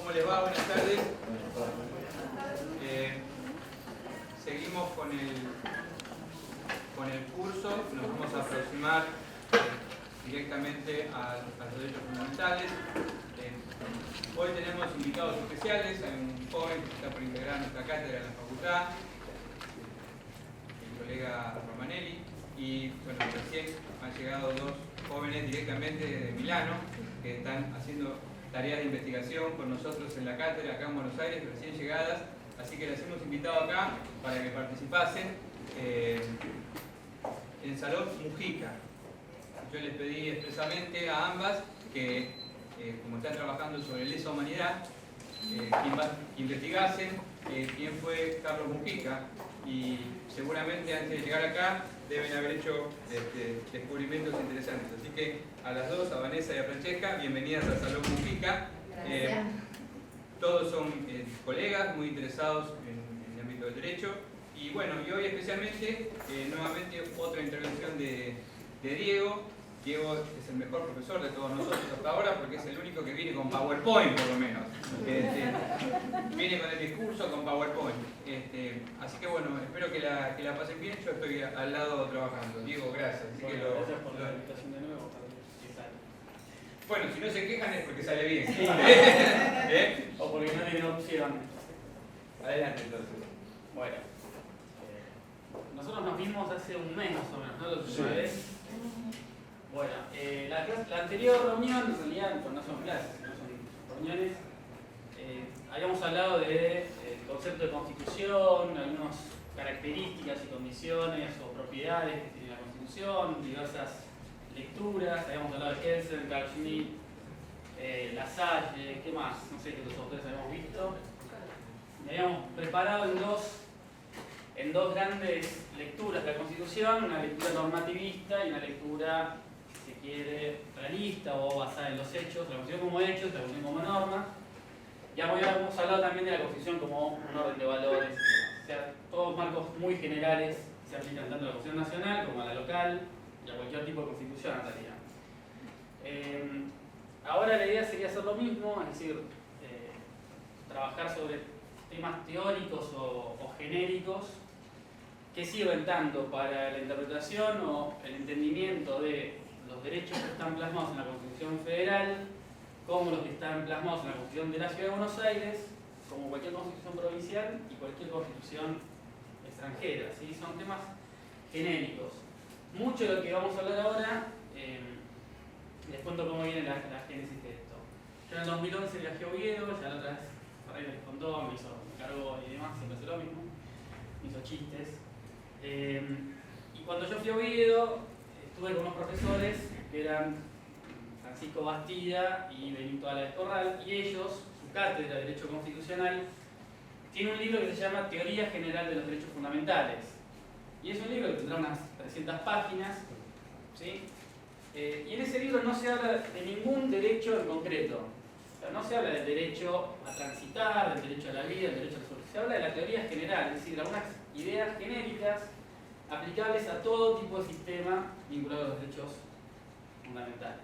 ¿Cómo les va? Buenas tardes. Seguimos con el curso. Nos vamos a aproximar directamente a los derechos fundamentales. Hoy tenemos invitados especiales. Hay un joven que está por integrar nuestra cátedra en la facultad, el colega Romanelli, y bueno, recién han llegado dos jóvenes directamente de Milano que están haciendo tareas de investigación con nosotros en la cátedra acá en Buenos Aires, recién llegadas, así que las hemos invitado acá para que participasen en Salón Mujica. Yo les pedí expresamente a ambas que, como están trabajando sobre lesa humanidad, que investigasen quién fue Carlos Mujica, y seguramente antes de llegar acá deben haber hecho descubrimientos interesantes. Así que a las dos, a Vanessa y a Francesca, bienvenidas al Salón Mujica. Todos son colegas muy interesados en el ámbito del derecho. Y bueno, y hoy especialmente, nuevamente otra intervención de Diego. Diego es el mejor profesor de todos nosotros hasta ahora porque es el único que viene con PowerPoint, por lo menos. Viene con el discurso con PowerPoint. Así que bueno, espero que la pasen bien. Yo estoy al lado trabajando. Diego, gracias. Así que gracias por la invitación de nuevo. Bueno, si no se quejan es porque sale bien. O porque no tienen opción. Adelante entonces. Bueno, nosotros nos vimos hace un mes más o menos, ¿no? La última vez. Bueno, la anterior reunión, en realidad no son clases, sino son reuniones, habíamos hablado del concepto de constitución, algunas características y condiciones o propiedades que tiene la constitución, diversas lecturas, habíamos hablado de Kelsen, Carl Schmitt, Lasalle, ¿qué más? No sé qué otros autores habíamos visto. Y habíamos preparado en dos grandes lecturas de la Constitución, una lectura normativista y una lectura, si se quiere, realista o basada en los hechos, la Constitución como hechos, la Constitución como norma. Ya habíamos hablado también de la Constitución como un orden de valores, o sea, todos marcos muy generales se aplican tanto a la Constitución nacional como a la local y a cualquier tipo de constitución en realidad. Ahora la idea sería hacer lo mismo, es decir, trabajar sobre temas teóricos o genéricos que sirven tanto para la interpretación o el entendimiento de los derechos que están plasmados en la Constitución Federal, como los que están plasmados en la Constitución de la Ciudad de Buenos Aires, como cualquier constitución provincial y cualquier constitución extranjera. ¿Sí? Son temas genéricos. Mucho de lo que vamos a hablar ahora, les cuento cómo viene la génesis de esto. Yo en el 2011 viajé a Oviedo, ya la otra vez Ferreira les contó, me cargó y demás, siempre hace lo mismo, me hizo chistes. Y cuando yo fui a Oviedo, estuve con unos profesores que eran Francisco Bastida y Benito Álvarez Corral, y ellos, su cátedra de Derecho Constitucional, tiene un libro que se llama Teoría General de los Derechos Fundamentales. Y es un libro que tendrá unas 300 páginas, ¿sí? Y en ese libro no se habla de ningún derecho en concreto. O sea, no se habla del derecho a transitar, del derecho a la vida, del derecho a la salud. Se habla de la teoría general, es decir, de algunas ideas genéricas aplicables a todo tipo de sistema vinculado a los derechos fundamentales.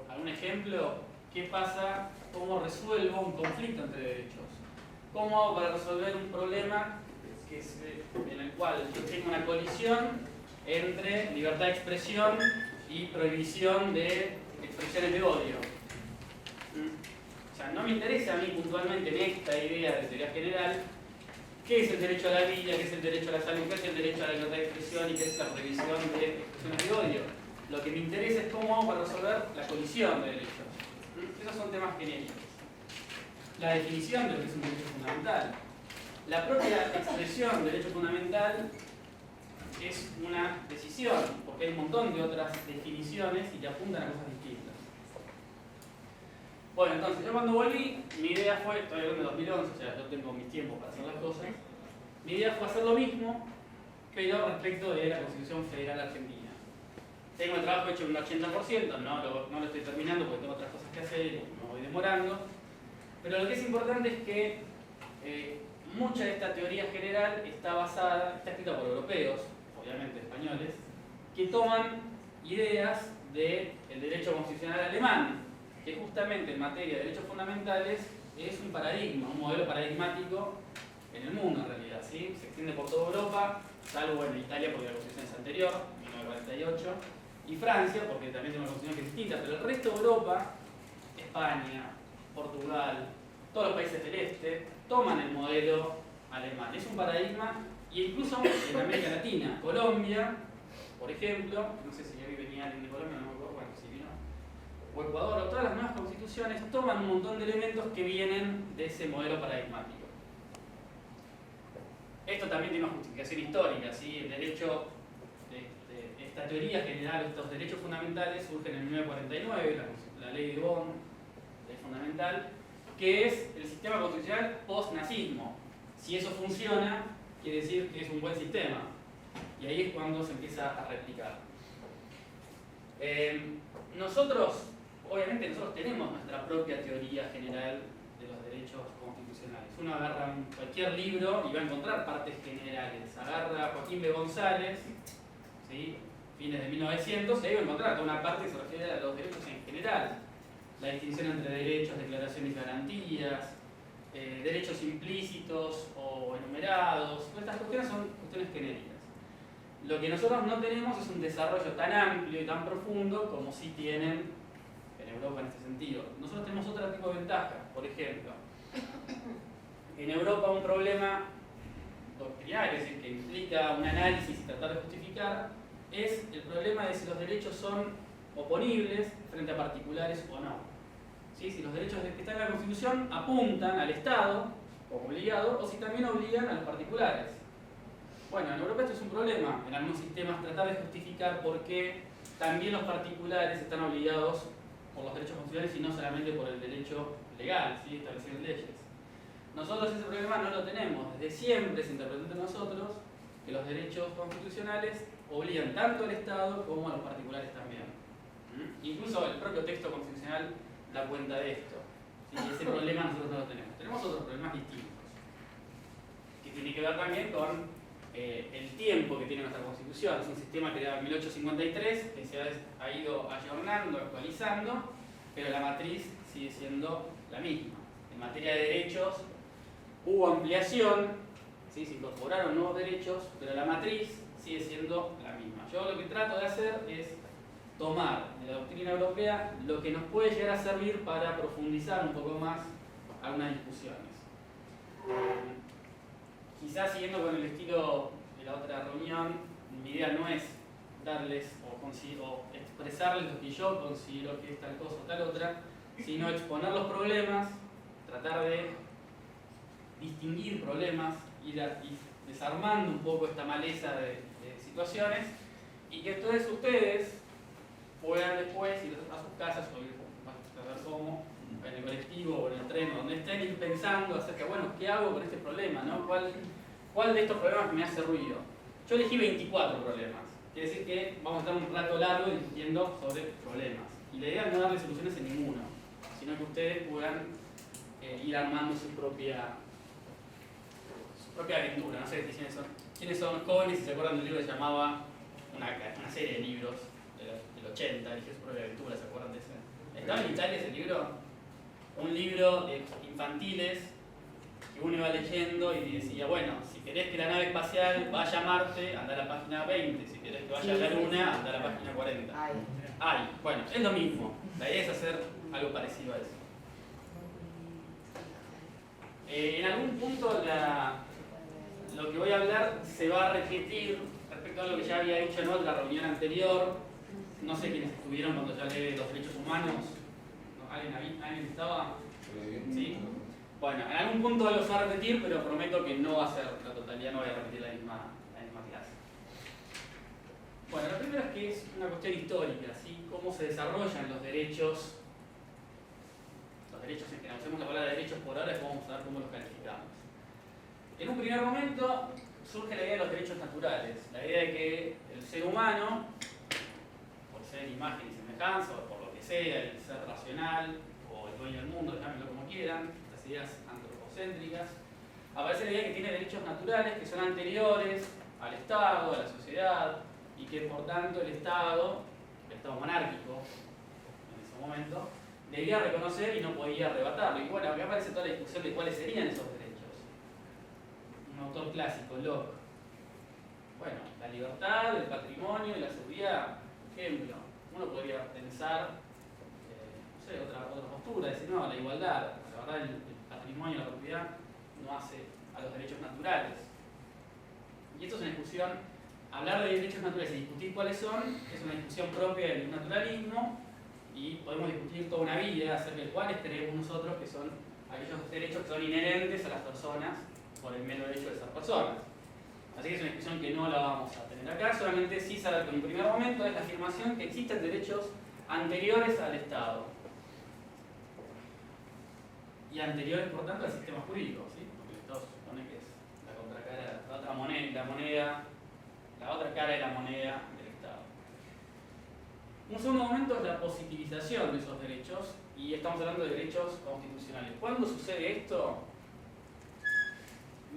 ¿Algún ejemplo? ¿Qué pasa? ¿Cómo resuelvo un conflicto entre derechos? ¿Cómo hago para resolver un problema en el cual yo tengo una colisión entre libertad de expresión y prohibición de expresiones de odio? O sea, no me interesa a mí puntualmente en esta idea de teoría general qué es el derecho a la vida, qué es el derecho a la salud, qué es el derecho a la libertad de expresión y qué es la prohibición de expresiones de odio. Lo que me interesa es cómo hago para resolver la colisión de derechos. Esos son temas genéricos. La definición de lo que es un derecho fundamental. La propia expresión de derecho fundamental es una decisión, porque hay un montón de otras definiciones y que apuntan a cosas distintas. Bueno, entonces yo cuando volví, mi idea fue, estoy hablando de 2011, o sea, yo tengo mis tiempos para hacer las cosas, mi idea fue hacer lo mismo, pero respecto de la Constitución Federal Argentina. Tengo el trabajo hecho en un 80%, no lo estoy terminando porque tengo otras cosas que hacer y me voy demorando, pero lo que es importante es que mucha de esta teoría general está escrita por europeos, obviamente españoles, que toman ideas del derecho constitucional alemán, que justamente en materia de derechos fundamentales es un paradigma, un modelo paradigmático en el mundo en realidad, ¿sí? Se extiende por toda Europa, salvo en Italia porque la constitución es anterior, 1948, y Francia porque también tiene una constitución que es distinta, pero el resto de Europa, España, Portugal, todos los países del este, toman el modelo alemán. Es un paradigma, y incluso en América Latina, Colombia, por ejemplo, no sé si hoy venía alguien de Colombia, no me acuerdo, bueno, si vino, o Ecuador, o todas las nuevas constituciones toman un montón de elementos que vienen de ese modelo paradigmático. Esto también tiene una justificación histórica, ¿sí? El derecho, esta teoría general, estos derechos fundamentales surgen en 1949, la ley de Bonn, ley fundamental, que es el sistema constitucional post-nazismo. Si eso funciona, quiere decir que es un buen sistema. Y ahí es cuando se empieza a replicar. Nosotros tenemos nuestra propia teoría general de los derechos constitucionales. Uno agarra cualquier libro y va a encontrar partes generales. Agarra a Joaquín B. González, ¿sí? Fines de 1900, y ahí va a encontrar toda una parte que se refiere a los derechos en general. La distinción entre derechos, declaraciones y garantías, derechos implícitos o enumerados. Estas cuestiones son cuestiones genéricas. Lo que nosotros no tenemos es un desarrollo tan amplio y tan profundo como sí tienen en Europa en este sentido. Nosotros tenemos otro tipo de ventaja. Por ejemplo, en Europa un problema doctrinario, es decir, que implica un análisis y tratar de justificar, es el problema de si los derechos son oponibles frente a particulares o no. ¿Sí? Si los derechos que están en la Constitución apuntan al Estado como obligado o si también obligan a los particulares. Bueno, en Europa esto es un problema. En algunos sistemas tratar de justificar por qué también los particulares están obligados por los derechos constitucionales y no solamente por el derecho legal, ¿sí? Establecido en leyes. Nosotros ese problema no lo tenemos. Desde siempre se interpretó entre nosotros que los derechos constitucionales obligan tanto al Estado como a los particulares también. Incluso el propio texto constitucional da cuenta de esto. ¿Sí? Ese problema nosotros no lo tenemos. Tenemos otros problemas distintos, que tiene que ver también con el tiempo que tiene nuestra Constitución. Es un sistema creado en 1853 que se ha ido ayornando, actualizando, pero la matriz sigue siendo la misma. En materia de derechos hubo ampliación, ¿sí? Se incorporaron nuevos derechos, pero la matriz sigue siendo la misma. Yo lo que trato de hacer es tomar de la doctrina europea lo que nos puede llegar a servir para profundizar un poco más algunas discusiones. Quizás siguiendo con el estilo de la otra reunión, mi idea no es darles o expresarles lo que yo considero que es tal cosa o tal otra, sino exponer los problemas, tratar de distinguir problemas, ir desarmando un poco esta maleza de situaciones y que entonces ustedes puedan después ir a sus casas o ir a ver cómo, en el colectivo o en el tren, donde estén, ir pensando acerca, bueno, ¿qué hago con este problema? ¿No? ¿Cuál de estos problemas me hace ruido? Yo elegí 24 problemas. Quiere decir que vamos a estar un rato largo discutiendo sobre problemas. Y la idea es no darle soluciones en ninguno, sino que ustedes puedan ir armando su propia aventura. No sé quiénes son jóvenes, si se acuerdan del libro que se llamaba una serie de libros del 80, eligió su propia aventura, ¿se acuerdan de ese? ¿Estaba en Italia ese libro? Un libro de infantiles que uno iba leyendo y decía, bueno, si querés que la nave espacial vaya a Marte, anda a la página 20, si querés que vaya a la Luna, anda a la página 40. Bueno, es lo mismo, la idea es hacer algo parecido a eso. En algún punto lo que voy a hablar se va a repetir respecto a lo que ya había dicho en otra reunión anterior. No sé quiénes estuvieron cuando ya hablé de los derechos humanos. ¿Alguien estaba? ¿Sí? Bueno, en algún punto lo se va a repetir, pero prometo que no va a ser la totalidad, no voy a repetir la misma clase. Bueno, lo primero es que es una cuestión histórica, ¿sí? Cómo se desarrollan los derechos en que usemos la palabra derechos por ahora, es vamos a ver cómo los calificamos. En un primer momento surge la idea de los derechos naturales, la idea de que el ser humano, por ser imagen y semejanza, o por lo que sea, el ser racional, o el dueño del mundo, llámenlo como quieran, estas ideas antropocéntricas, aparece la idea que tiene derechos naturales que son anteriores al Estado, a la sociedad, y que por tanto el Estado monárquico, en ese momento, debía reconocer y no podía arrebatarlo. Y bueno, acá aparece toda la discusión de cuáles serían esos derechos. Un autor clásico, Locke. Bueno, la libertad, el patrimonio y la seguridad. Ejemplo, uno podría pensar, no sé, otra postura, decir, no, la igualdad, la verdad el patrimonio, la propiedad, no hace a los derechos naturales. Y esto es una discusión, hablar de derechos naturales y discutir cuáles son, es una discusión propia del naturalismo, y podemos discutir toda una vida acerca de cuáles creemos nosotros que son aquellos derechos que son inherentes a las personas por el mero hecho de ser personas. Así que es una discusión que no la vamos a tener acá, solamente sí saber que en primer momento es la afirmación que existen derechos anteriores al Estado. Y anteriores, por tanto, al sistema jurídico, ¿sí? Porque el Estado se supone que es la contracara, la otra moneda, la otra cara de la moneda del Estado. Un segundo momento es la positivización de esos derechos, y estamos hablando de derechos constitucionales. ¿Cuándo sucede esto?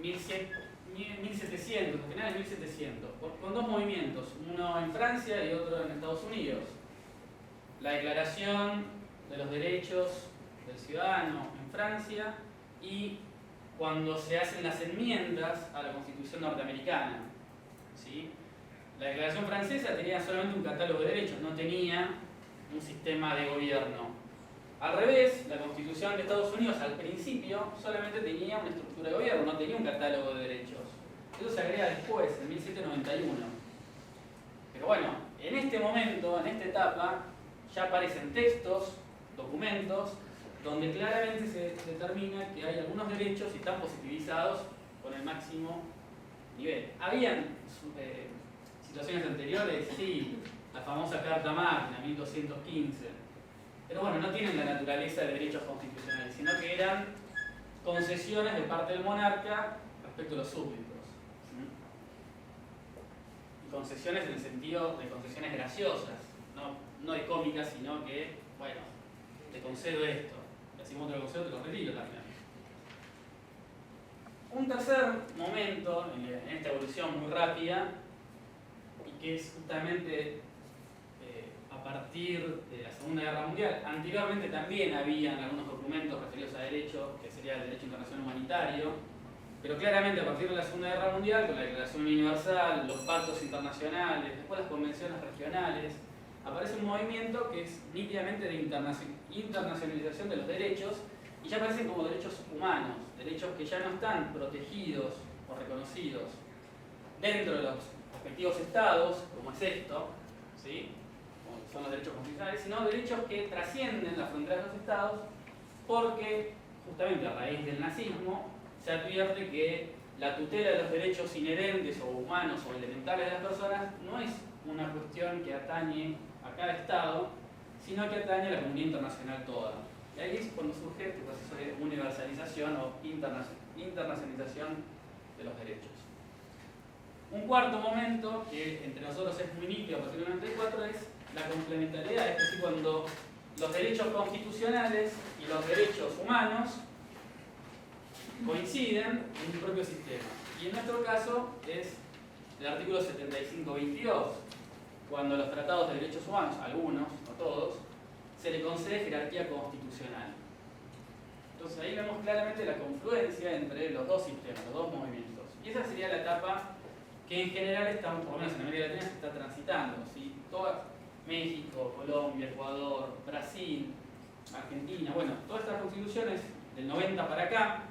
1700, a finales de 1700, con dos movimientos, uno en Francia y otro en Estados Unidos. La Declaración de los Derechos del Ciudadano en Francia y cuando se hacen las enmiendas a la Constitución norteamericana. ¿Sí? La Declaración francesa tenía solamente un catálogo de derechos, no tenía un sistema de gobierno. Al revés, la Constitución de Estados Unidos al principio solamente tenía una estructura de gobierno, no tenía un catálogo de derechos. Eso se agrega después, en 1791. Pero bueno, en este momento, en esta etapa, ya aparecen textos, documentos, donde claramente se determina que hay algunos derechos y están positivizados con el máximo nivel. ¿Habían situaciones anteriores? Sí, la famosa Carta Magna, 1215. Pero bueno, no tienen la naturaleza de derechos constitucionales, sino que eran concesiones de parte del monarca respecto a los súbditos. Y concesiones en el sentido de concesiones graciosas, no de cómicas, sino que, bueno, te concedo esto, y así como te lo concedo, te lo retiro también. Un tercer momento en esta evolución muy rápida, y que es justamente a partir de la Segunda Guerra Mundial. Anteriormente también habían algunos documentos referidos a derecho, que sería el derecho internacional humanitario, pero claramente a partir de la Segunda Guerra Mundial, con la Declaración Universal, los pactos internacionales, después las convenciones regionales, aparece un movimiento que es nítidamente de internacionalización de los derechos, y ya aparecen como derechos humanos, derechos que ya no están protegidos o reconocidos dentro de los respectivos estados, como es esto, ¿sí? Son los derechos constitucionales, sino derechos que trascienden las fronteras de los estados, porque justamente a raíz del nazismo se advierte que la tutela de los derechos inherentes o humanos o elementales de las personas no es una cuestión que atañe a cada estado, sino que atañe a la comunidad internacional toda. Y ahí es cuando surge este proceso de universalización o internacionalización de los derechos. Un cuarto momento, que entre nosotros es muy nítido a partir del 94, es la complementariedad, es decir, cuando los derechos constitucionales y los derechos humanos coinciden en un propio sistema. Y en nuestro caso es el artículo 75-22, cuando los tratados de derechos humanos, algunos, no todos, se le concede jerarquía constitucional. Entonces ahí vemos claramente la confluencia entre los dos sistemas, los dos movimientos. Y esa sería la etapa que en general está, por lo menos en América Latina, se está transitando. ¿Sí? México, Colombia, Ecuador, Brasil, Argentina, bueno, todas estas constituciones del 90 para acá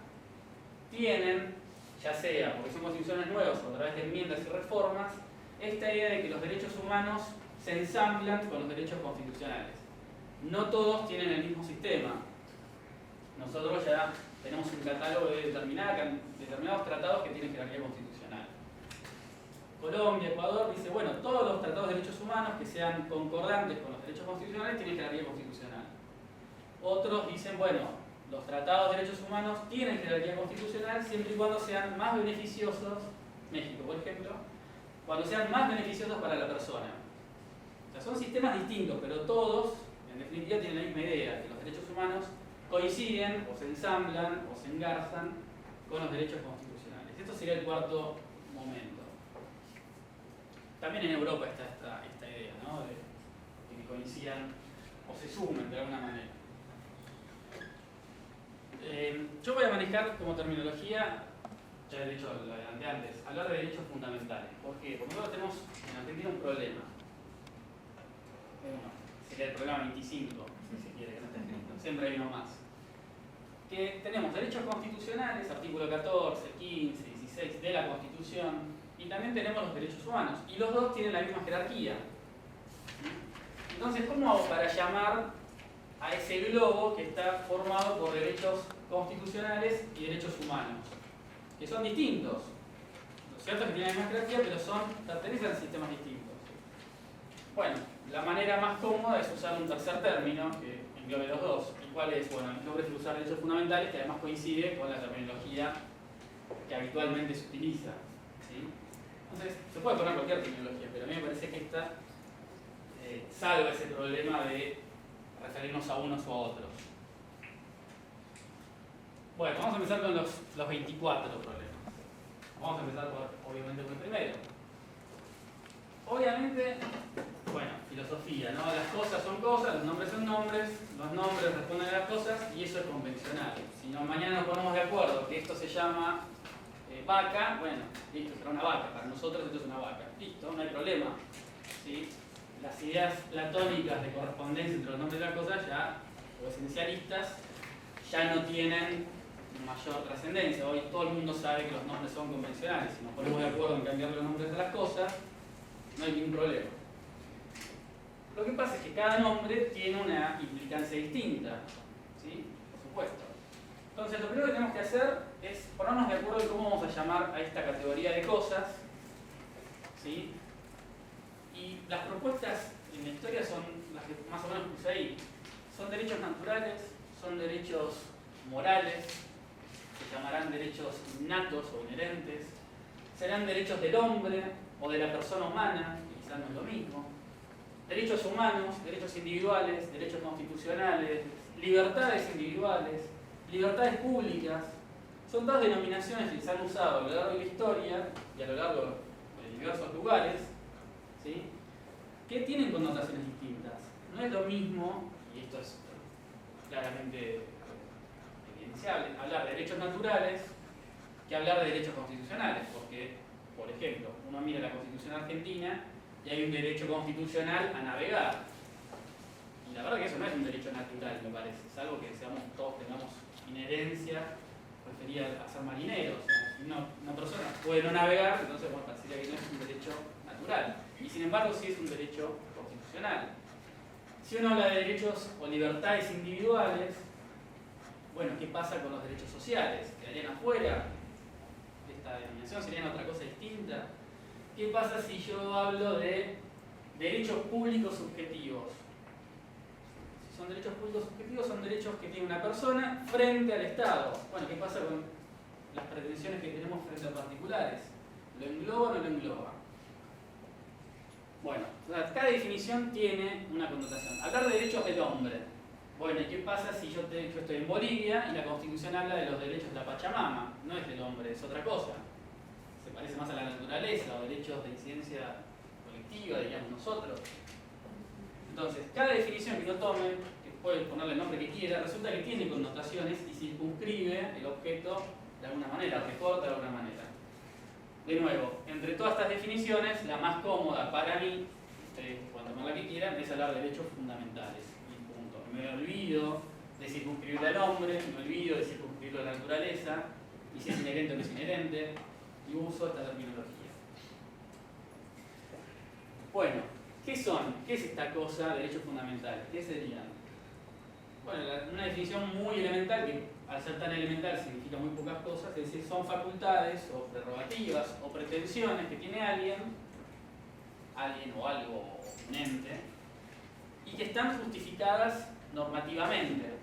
tienen, ya sea porque son constituciones nuevas o a través de enmiendas y reformas, esta idea de que los derechos humanos se ensamblan con los derechos constitucionales. No todos tienen el mismo sistema. Nosotros ya tenemos un catálogo de determinados tratados que tienen jerarquía constitucional. Colombia, Ecuador, dice, bueno, todos los tratados de derechos humanos que sean concordantes con los derechos constitucionales tienen jerarquía constitucional. Otros dicen, bueno, los tratados de derechos humanos tienen jerarquía constitucional siempre y cuando sean más beneficiosos, México por ejemplo, cuando sean más beneficiosos para la persona. O sea, son sistemas distintos, pero todos, en definitiva, tienen la misma idea, que los derechos humanos coinciden, o se ensamblan, o se engarzan con los derechos constitucionales. Esto sería el cuarto momento. También en Europa está esta idea, ¿no? de que coincidan o se sumen de alguna manera. Yo voy a manejar como terminología, ya he dicho, lo adelanté antes, hablar de derechos fundamentales. ¿Por qué? Porque nosotros tenemos en Argentina un problema. Uno, sería el problema 25, si se quiere, que no está escrito. Siempre hay uno más. Que tenemos derechos constitucionales, artículo 14, 15, 16 de la Constitución, y también tenemos los derechos humanos. Y los dos tienen la misma jerarquía. Entonces, ¿cómo hago para llamar a ese globo que está formado por derechos constitucionales y derechos humanos? Que son distintos. Lo cierto es que tienen la misma jerarquía, pero pertenecen a sistemas distintos. Bueno, la manera más cómoda es usar un tercer término que englobe los dos. ¿Y cuál es? Bueno, el nombre es usar derechos fundamentales, que además coincide con la terminología que habitualmente se utiliza. ¿Sí? Entonces, se puede poner cualquier terminología, pero a mí me parece que esta salva ese problema de referirnos a unos o a otros. Bueno, vamos a empezar con los 24 problemas. Vamos a empezar obviamente con el primero. Obviamente, bueno, filosofía, ¿no? Las cosas son cosas, los nombres son nombres, los nombres responden a las cosas y eso es convencional. Si mañana nos ponemos de acuerdo que esto se llama vaca, bueno, listo, será una vaca. Para nosotros esto es una vaca. Listo, no hay problema. ¿Sí? Las ideas platónicas de correspondencia entre los nombres de las cosas, ya, o esencialistas, ya no tienen mayor trascendencia. Hoy todo el mundo sabe que los nombres son convencionales. Si nos ponemos de acuerdo en cambiar los nombres de las cosas, no hay ningún problema. Lo que pasa es que cada nombre tiene una implicancia distinta, ¿sí? Por supuesto. Entonces, lo primero que tenemos que hacer es ponernos de acuerdo en cómo vamos a llamar a esta categoría de cosas, ¿sí? Y las propuestas en la historia son las que más o menos puse ahí. Son derechos naturales, son derechos morales, se llamarán derechos innatos o inherentes, serán derechos del hombre o de la persona humana, que quizás no es lo mismo, derechos humanos, derechos individuales, derechos constitucionales, libertades individuales, libertades públicas. Son todas denominaciones que se han usado a lo largo de la historia y a lo largo de diversos lugares, ¿sí? Que tienen connotaciones distintas. No es lo mismo, y esto es claramente evidenciable, hablar de derechos naturales que hablar de derechos constitucionales, porque, por ejemplo, uno mira la Constitución argentina y hay un derecho constitucional a navegar. Y la verdad que eso no es un derecho natural, me parece, es algo que todos tengamos inherencia referida a ser marineros. Si una persona puede no navegar, entonces bueno, parecería que no es un derecho natural. Y sin embargo sí es un derecho constitucional. Si uno habla de derechos o libertades individuales, bueno, ¿qué pasa con los derechos sociales? ¿Quedarían afuera de esta denominación? ¿Serían otra cosa distinta? ¿Qué pasa si yo hablo de derechos públicos subjetivos? Si son derechos públicos subjetivos, son derechos que tiene una persona frente al Estado. Bueno, ¿qué pasa con las pretensiones que tenemos frente a particulares? ¿Lo engloba o no lo engloba? Bueno, cada definición tiene una connotación. Hablar de derechos del hombre. Bueno, ¿y qué pasa si yo estoy en Bolivia y la Constitución habla de los derechos de la Pachamama? No es del hombre, es otra cosa. Se parece más a la naturaleza o derechos de incidencia colectiva, diríamos nosotros. Entonces, cada definición que uno tome, que puede ponerle el nombre que quiera, resulta que tiene connotaciones y circunscribe el objeto de alguna manera, recorta de alguna manera. De nuevo, entre todas estas definiciones, la más cómoda para mí, ustedes pueden tomar la que quieran, es hablar de derechos fundamentales. Y punto. Me olvido de circunscribirlo al hombre, me olvido de circunscribirlo a la naturaleza, y si es inherente o no es inherente, y uso esta terminología. Bueno, ¿qué son? ¿Qué es esta cosa de derechos fundamentales? ¿Qué serían? Bueno, una definición muy elemental, que al ser tan elemental significa muy pocas cosas, es decir, son facultades o prerrogativas o pretensiones que tiene alguien o algo, o un ente, y que están justificadas normativamente.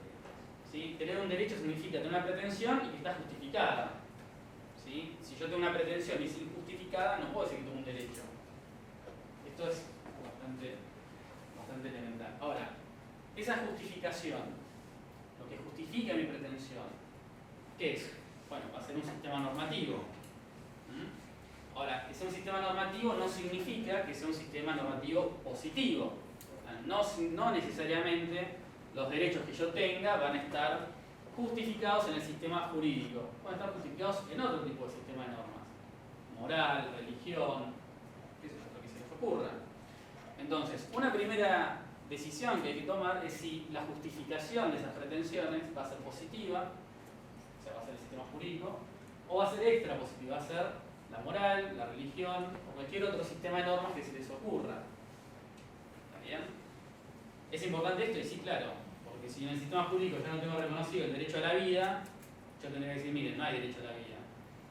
¿Sí? Tener un derecho significa tener una pretensión y que está justificada. ¿Sí? Si yo tengo una pretensión y es injustificada, no puedo decir que tengo un derecho. Esto es bastante elemental. Ahora, esa justificación, lo que justifica mi pretensión, ¿qué es? Bueno, va a ser un sistema normativo. Ahora, que sea un sistema normativo no significa que sea un sistema normativo positivo. No necesariamente los derechos que yo tenga van a estar justificados en el sistema jurídico, pueden estar justificados en otro tipo de sistema de normas, moral, religión, eso es lo que se les ocurra. Entonces, una primera decisión que hay que tomar es si la justificación de esas pretensiones va a ser positiva, o sea, va a ser el sistema jurídico, o va a ser extra positiva, va a ser la moral, la religión o cualquier otro sistema de normas que se les ocurra. ¿Está bien? Es importante esto y sí, claro, porque si en el sistema jurídico yo no tengo reconocido el derecho a la vida, yo tendría que decir, miren, no hay derecho a la vida.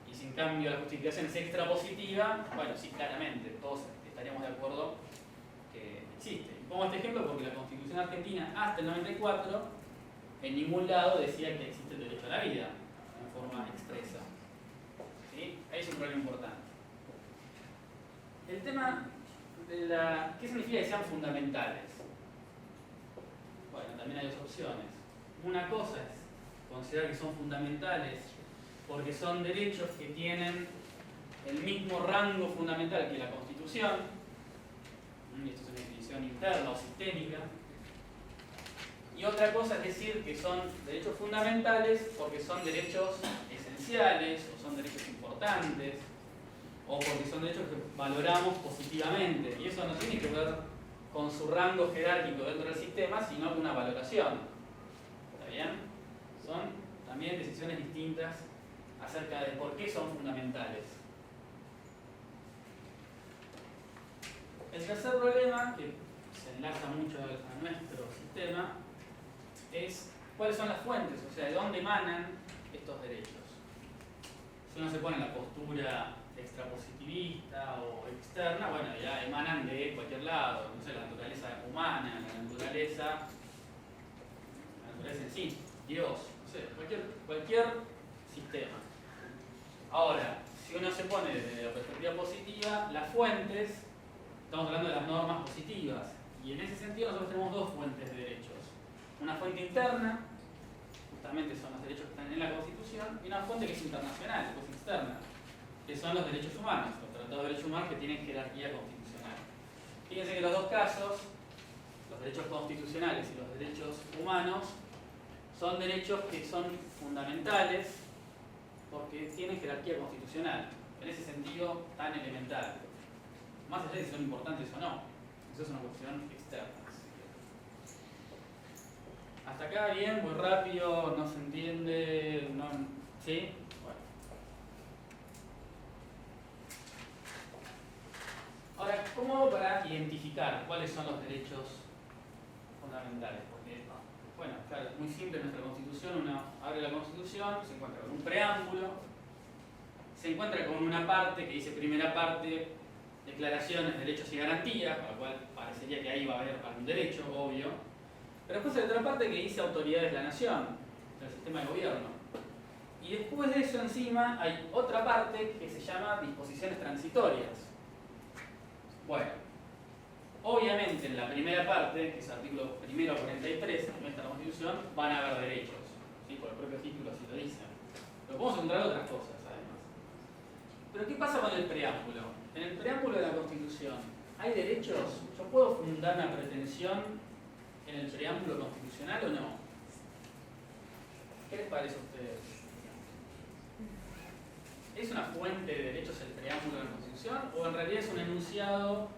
Y si en cambio la justificación es extra positiva, bueno, sí, claramente, todos estaríamos de acuerdo que existe. Y pongo este ejemplo porque la Constitución Argentina, hasta el 94, en ningún lado decía que existe el derecho a la vida, en forma expresa. ¿Sí? Ahí es un problema importante. El tema de ¿qué significa que sean fundamentales? Bueno, también hay dos opciones. Una cosa es considerar que son fundamentales porque son derechos que tienen el mismo rango fundamental que la Constitución. Esto es una definición interna o sistémica. Y otra cosa es decir que son derechos fundamentales porque son derechos esenciales o son derechos importantes o porque son derechos que valoramos positivamente. Y eso no tiene que ver con su rango jerárquico dentro del sistema, sino con una valoración. ¿Está bien? Son también decisiones distintas acerca de por qué son fundamentales. El tercer problema, que se enlaza mucho a nuestro sistema, es cuáles son las fuentes, o sea, de dónde emanan estos derechos. Si uno se pone en la postura extrapositivista o externa, bueno, ya emanan de cualquier lado, no sé, la naturaleza humana, la naturaleza en sí, Dios, no sé, cualquier sistema. Ahora, si uno se pone desde la perspectiva positiva, las fuentes, estamos hablando de las normas positivas, y en ese sentido nosotros tenemos dos fuentes de derechos. Una fuente interna, justamente son los derechos que están en la Constitución, y una fuente que es internacional, que es externa, que son los derechos humanos, los tratados de derechos humanos que tienen jerarquía constitucional. Fíjense que en los dos casos, los derechos constitucionales y los derechos humanos, son derechos que son fundamentales porque tienen jerarquía constitucional, en ese sentido tan elemental. Más allá de si son importantes o no, eso es una cuestión externa. Hasta acá bien, muy rápido, no se entiende, no, ¿sí? Bueno. Ahora, ¿cómo hago para identificar cuáles son los derechos fundamentales? Porque, bueno, claro, es muy simple en nuestra Constitución, uno abre la Constitución, se encuentra con un preámbulo, se encuentra con una parte que dice primera parte, declaraciones, derechos y garantías, con lo cual parecería que ahí va a haber algún derecho, obvio. Pero después hay otra parte que dice autoridades de la nación, del sistema de gobierno. Y después de eso encima hay otra parte que se llama disposiciones transitorias. Bueno, obviamente en la primera parte, que es el artículo primero 43 de nuestra Constitución, van a haber derechos, ¿sí? Por el propio título así lo dicen. Pero podemos encontrar otras cosas además. Pero ¿qué pasa con el preámbulo? En el preámbulo de la Constitución, ¿hay derechos? ¿Yo puedo fundar una pretensión en el preámbulo constitucional o no? ¿Qué les parece a ustedes? ¿Es una fuente de derechos el preámbulo de la Constitución? ¿O en realidad es un enunciado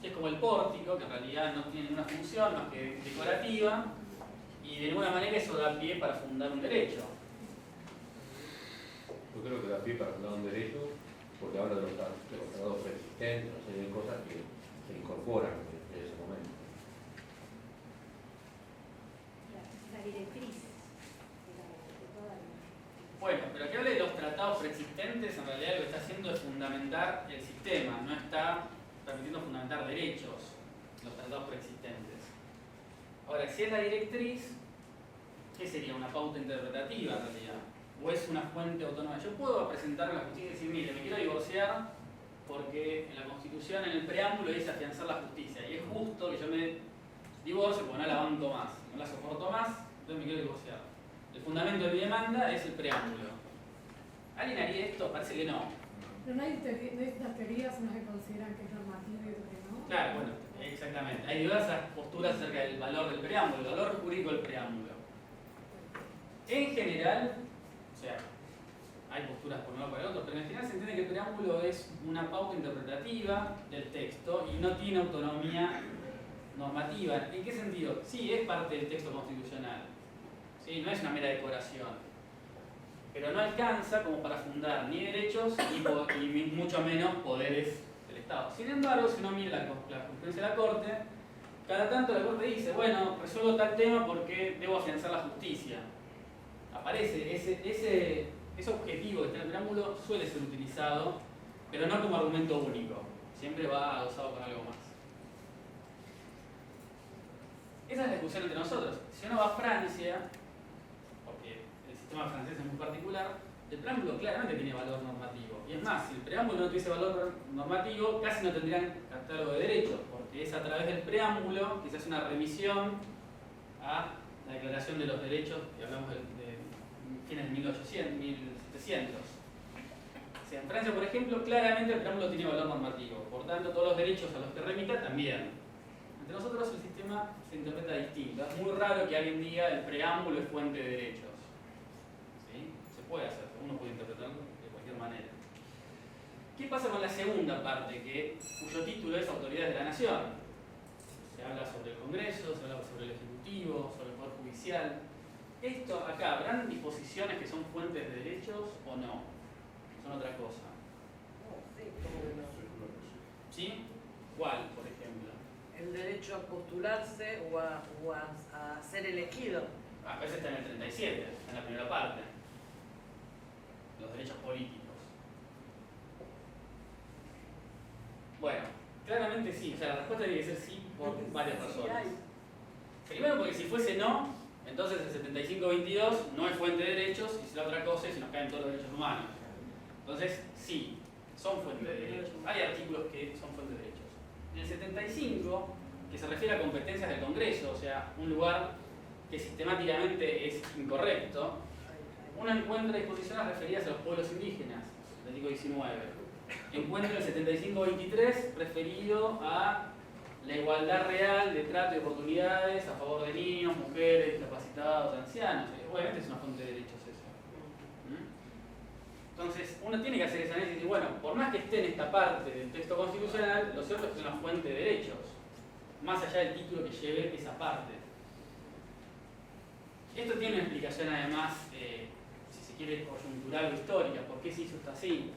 que es como el pórtico, que en realidad no tiene ninguna función más que decorativa, y de alguna manera eso da pie para fundar un derecho? Yo creo que da pie para fundar un derecho porque habla de los tratados preexistentes, una serie de cosas que se incorporan en ese momento. La directriz. Bueno, pero que hable de los tratados preexistentes, en realidad lo que está haciendo es fundamentar el sistema, no está permitiendo fundamentar derechos, los tratados preexistentes. Ahora, si es la directriz, ¿qué sería? Una pauta interpretativa en realidad, o es una fuente autónoma. Yo puedo presentar la justicia y decir, mire, me quiero divorciar porque en la Constitución, en el preámbulo, dice afianzar la justicia, y es justo que yo me divorcie porque no la banco más, no la soporto más, entonces me quiero divorciar. El fundamento de mi demanda es el preámbulo. ¿Alguien haría esto? Parece que no. Pero no hay estas teorías, unas que consideran que es normativo y otras que no. Claro, bueno, exactamente. Hay diversas posturas acerca del valor del preámbulo, el valor jurídico del preámbulo. En general, o sea, hay posturas por un lado para el otro, pero en general se entiende que el preámbulo es una pauta interpretativa del texto y no tiene autonomía normativa. ¿En qué sentido? Sí, es parte del texto constitucional, ¿sí? No es una mera decoración, pero no alcanza como para fundar ni derechos ni mucho menos poderes del Estado. Sin embargo, si uno mira la jurisprudencia de la Corte, cada tanto la Corte dice, bueno, resuelvo tal tema porque debo afianzar la justicia. Aparece ese objetivo que está en el preámbulo, suele ser utilizado, pero no como argumento único, siempre va adosado con algo más. Esa es la discusión entre nosotros. Si uno va a Francia, porque el sistema francés es muy particular, el preámbulo claramente tiene valor normativo. Y es más, si el preámbulo no tuviese valor normativo, casi no tendrían catálogo de derechos, porque es a través del preámbulo que se hace una remisión a la Declaración de los Derechos, que hablamos de fines de 1800, 1700. O sea, en Francia, por ejemplo, claramente el preámbulo tiene valor normativo, por tanto todos los derechos a los que remita también. Entre nosotros el sistema se interpreta distinto. Es muy raro que alguien diga el preámbulo es fuente de derechos. ¿Sí? Se puede hacer, uno puede interpretarlo de cualquier manera. ¿Qué pasa con la segunda parte, cuyo título es Autoridades de la Nación? Se habla sobre el Congreso, se habla sobre el Ejecutivo, sobre el Poder Judicial. Esto acá, ¿habrán disposiciones que son fuentes de derechos o no? Son otra cosa. Sí, como que no. ¿Sí? ¿Cuál, por ejemplo? El derecho a postularse o a ser elegido. A veces está en el 37, en la primera parte. Los derechos políticos. Bueno, claramente sí. O sea, la respuesta tiene que ser sí por varias razones. Primero porque si fuese no, entonces el 75-22 no es fuente de derechos y será otra cosa y se nos caen todos los derechos humanos. Entonces, sí, son fuente de derechos. Hay artículos que son fuente de derechos. En el 75, que se refiere a competencias del Congreso, o sea, un lugar que sistemáticamente es incorrecto, uno encuentra disposiciones referidas a los pueblos indígenas, el artículo 19. Encuentra el 75-23 referido a la igualdad real de trato y oportunidades a favor de niños, mujeres, discapacitados, ancianos. Obviamente es una fuente de derechos eso. Entonces, uno tiene que hacer ese análisis y bueno, por más que esté en esta parte del texto constitucional, lo cierto es que es una fuente de derechos, más allá del título que lleve esa parte. Esto tiene una explicación además, si se quiere, coyuntural o histórica, por qué se hizo esto así.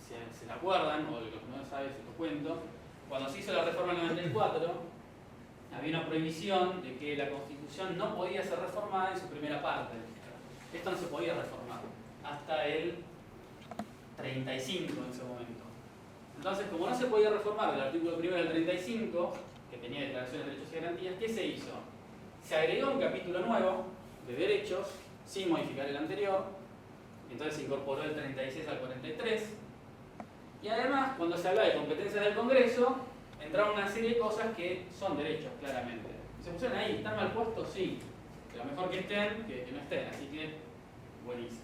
Si se la acuerdan, o los que no lo saben, se lo cuento. Cuando se hizo la reforma del 94, había una prohibición de que la Constitución no podía ser reformada en su primera parte. Esto no se podía reformar hasta el 35 en ese momento. Entonces, como no se podía reformar el artículo primero del 35, que tenía declaraciones de derechos y garantías, ¿qué se hizo? Se agregó un capítulo nuevo de derechos, sin modificar el anterior, entonces se incorporó el 36 al 43, y además, cuando se habla de competencias del Congreso, entraron una serie de cosas que son derechos, claramente. ¿Se pusieron ahí? ¿Están mal puestos? Sí. Pero mejor que estén que no estén, así que buenísimo.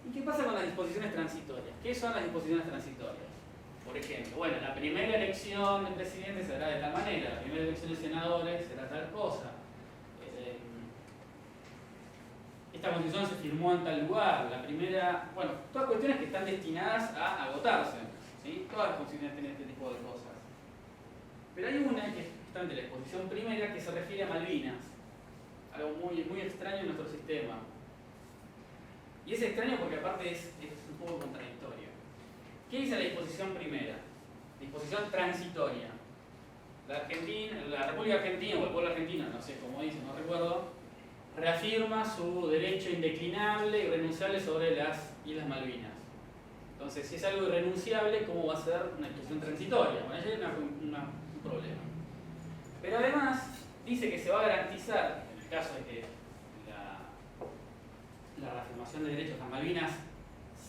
¿Y qué pasa con las disposiciones transitorias? ¿Qué son las disposiciones transitorias? Por ejemplo, bueno, la primera elección de presidente será de tal manera, la primera elección de senadores será tal cosa. Esta constitución se firmó en tal lugar, la primera... Bueno, todas cuestiones que están destinadas a agotarse, ¿sí? Todas las constituciones tienen este tipo de cosas. Pero hay una que está entre la exposición primera que se refiere a Malvinas, algo muy, muy extraño en nuestro sistema. Y es extraño porque aparte es un poco contradictorio. ¿Qué dice la disposición primera? Disposición transitoria. La República Argentina o el pueblo argentino, no sé cómo dice, no recuerdo, reafirma su derecho indeclinable y irrenunciable sobre las Islas Malvinas. Entonces, si es algo irrenunciable, ¿cómo va a ser una disposición transitoria? Bueno, ahí hay un problema. Pero además, dice que se va a garantizar, en el caso de que la reafirmación de derechos a Malvinas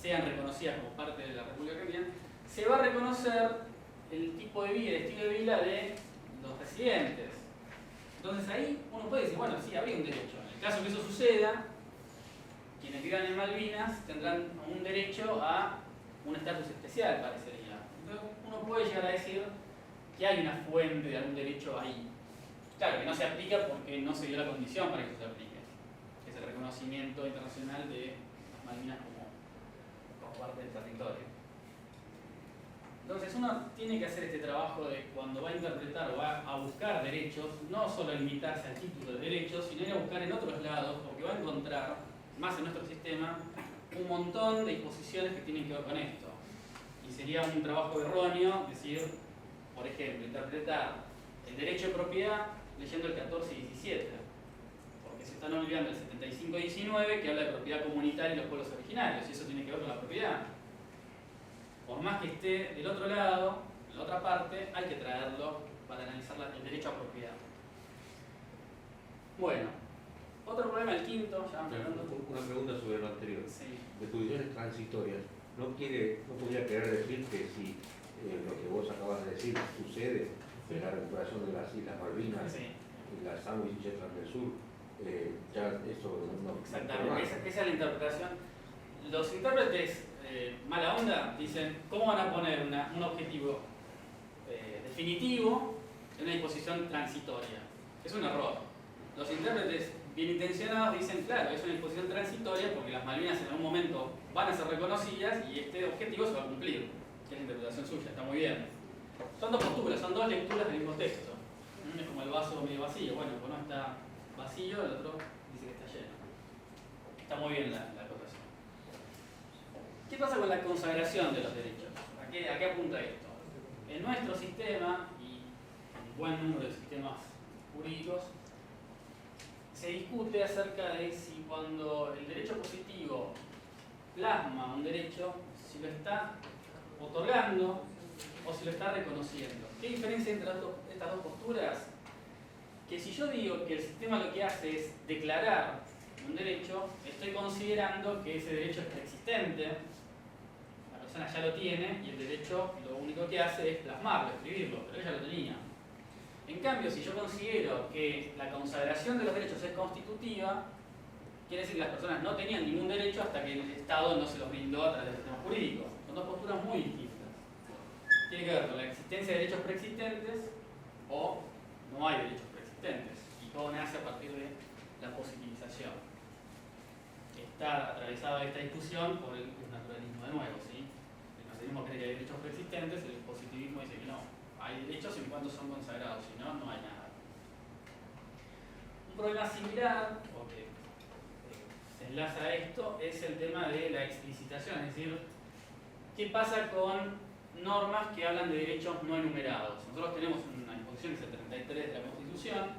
sean reconocidas como parte de la República Argentina, se va a reconocer el tipo de vida, el estilo de vida de los residentes. Entonces ahí uno puede decir, bueno, sí, habría un derecho. En el caso que eso suceda, quienes vivan en Malvinas tendrán un derecho a un estatus especial, parecería. Entonces uno puede llegar a decir que hay una fuente de algún derecho ahí. Claro, que no se aplica porque no se dio la condición para que eso se aplique. que es el reconocimiento internacional de las Malvinas como parte del territorio. Entonces uno tiene que hacer este trabajo de cuando va a interpretar o va a buscar derechos, no solo limitarse al título de derechos, sino ir a buscar en otros lados, porque va a encontrar, más en nuestro sistema, un montón de disposiciones que tienen que ver con esto. Y sería un trabajo erróneo decir, por ejemplo, interpretar el derecho de propiedad leyendo el 14 y 17, porque se están olvidando el 75 y 19 que habla de propiedad comunitaria y los pueblos originarios, y eso tiene que ver con la propiedad. Por más que esté del otro lado, en la otra parte, hay que traerlo para analizar el derecho a propiedad. Bueno, otro problema, el quinto, ya hablando. Una pregunta sobre lo anterior. Sí. De posiciones transitorias, ¿no podría querer decir que si lo que vos acabas de decir sucede en la recuperación de las Islas Malvinas Sí. y las Sandwich y Shetland del Sur, ya eso no... Exactamente, esa es la interpretación. Los intérpretes mala onda dicen, ¿cómo van a poner un objetivo definitivo en una disposición transitoria? Es un error. Los intérpretes bien intencionados dicen, claro, es una disposición transitoria porque las Malvinas en algún momento van a ser reconocidas y este objetivo se va a cumplir. Que es la interpretación suya, está muy bien. Son dos posturas, son dos lecturas del mismo texto. Es como el vaso medio vacío. Bueno, uno está vacío, el otro dice que está lleno. Está muy bien la acotación. ¿Qué pasa con la consagración de los derechos? ¿A qué apunta esto? En nuestro sistema, y en un buen número de sistemas jurídicos, se discute acerca de si cuando el derecho positivo plasma un derecho, si lo está otorgando o si lo está reconociendo. ¿Qué diferencia entre estas dos posturas? Que si yo digo que el sistema lo que hace es declarar un derecho, estoy considerando que ese derecho es preexistente, la persona ya lo tiene y el derecho lo único que hace es plasmarlo, escribirlo, pero ella lo tenía. En cambio, si yo considero que la consagración de los derechos es constitutiva, quiere decir que las personas no tenían ningún derecho hasta que el Estado no se los brindó a través del sistema jurídico. Son dos posturas muy distintas. Tiene que ver con la existencia de derechos preexistentes o no hay derechos preexistentes. Y todo nace a partir de la positivización. Está atravesada esta discusión por el naturalismo de nuevo, ¿sí? El naturalismo cree que hay derechos preexistentes, el positivismo dice que no. Hay derechos en cuanto son consagrados, si no, no hay nada. Un problema similar, o que se enlaza a esto, es el tema de la explicitación, es decir, ¿qué pasa con normas que hablan de derechos no enumerados? Nosotros tenemos una disposición que es el 33 de la Constitución,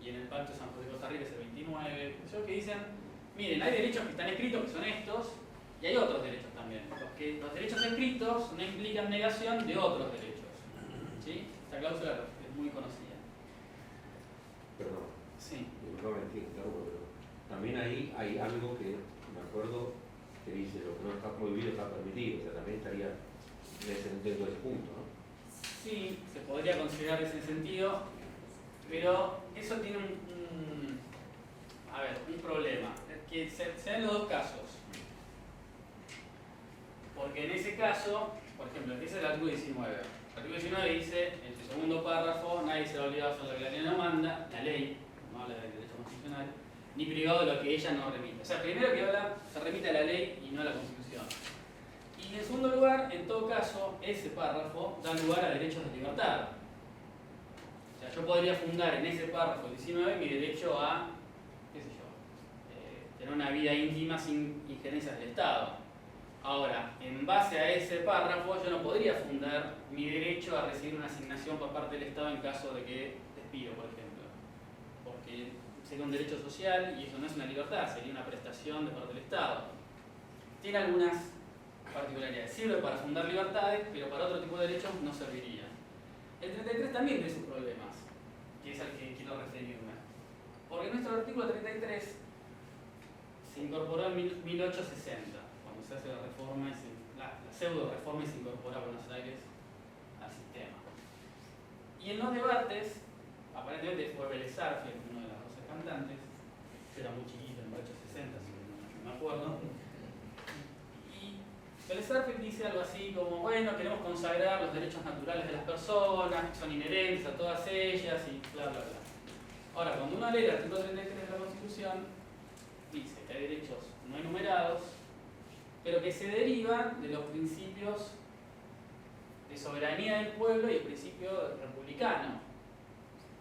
y en el Pacto de San José de Costa Rica es el 29, que dicen, miren, hay derechos que están escritos, que son estos, y hay otros derechos también. Los derechos escritos no implican negación de otros derechos. ¿Sí? Esta cláusula es muy conocida. Perdón, Sí. no me entiendo, claro, pero también ahí hay algo que me acuerdo que dice lo que no está prohibido está permitido, o sea, también estaría dentro de ese punto, ¿no? Sí, se podría considerar ese sentido, pero eso tiene un problema, es que se dan los dos casos. Porque en ese caso, por ejemplo, empieza el artículo 19. El artículo 19 dice, en su segundo párrafo, nadie será obligado a hacer lo que la ley no manda, la ley, no habla del derecho constitucional, ni privado de lo que ella no remite. O sea, primero que habla, se remite a la ley y no a la Constitución. Y en segundo lugar, en todo caso, ese párrafo da lugar a derechos de libertad. O sea, yo podría fundar en ese párrafo 19 mi derecho a, qué sé yo, tener una vida íntima sin injerencias del Estado. Ahora, en base a ese párrafo, yo no podría fundar mi derecho a recibir una asignación por parte del Estado en caso de que despido, por ejemplo. Porque sería un derecho social y eso no es una libertad, sería una prestación de parte del Estado. Tiene algunas particularidades. Sirve para fundar libertades, pero para otro tipo de derechos no serviría. El 33 también tiene sus problemas, que es al que quiero referirme. Porque nuestro artículo 33 se incorporó en 1860. Se hace la reforma, la pseudo reforma y se incorpora a Buenos Aires al sistema. Y en los debates, aparentemente fue Vélez Sarsfield, uno de las 12 cantantes, yo era muy chiquito en 1860, si no me acuerdo, y Vélez Sarsfield dice algo así como, bueno, queremos consagrar los derechos naturales de las personas, que son inherentes a todas ellas, y bla, bla, bla. Ahora, cuando uno lee el artículo 33 de la Constitución, dice que hay derechos no enumerados, pero que se derivan de los principios de soberanía del pueblo y el principio republicano.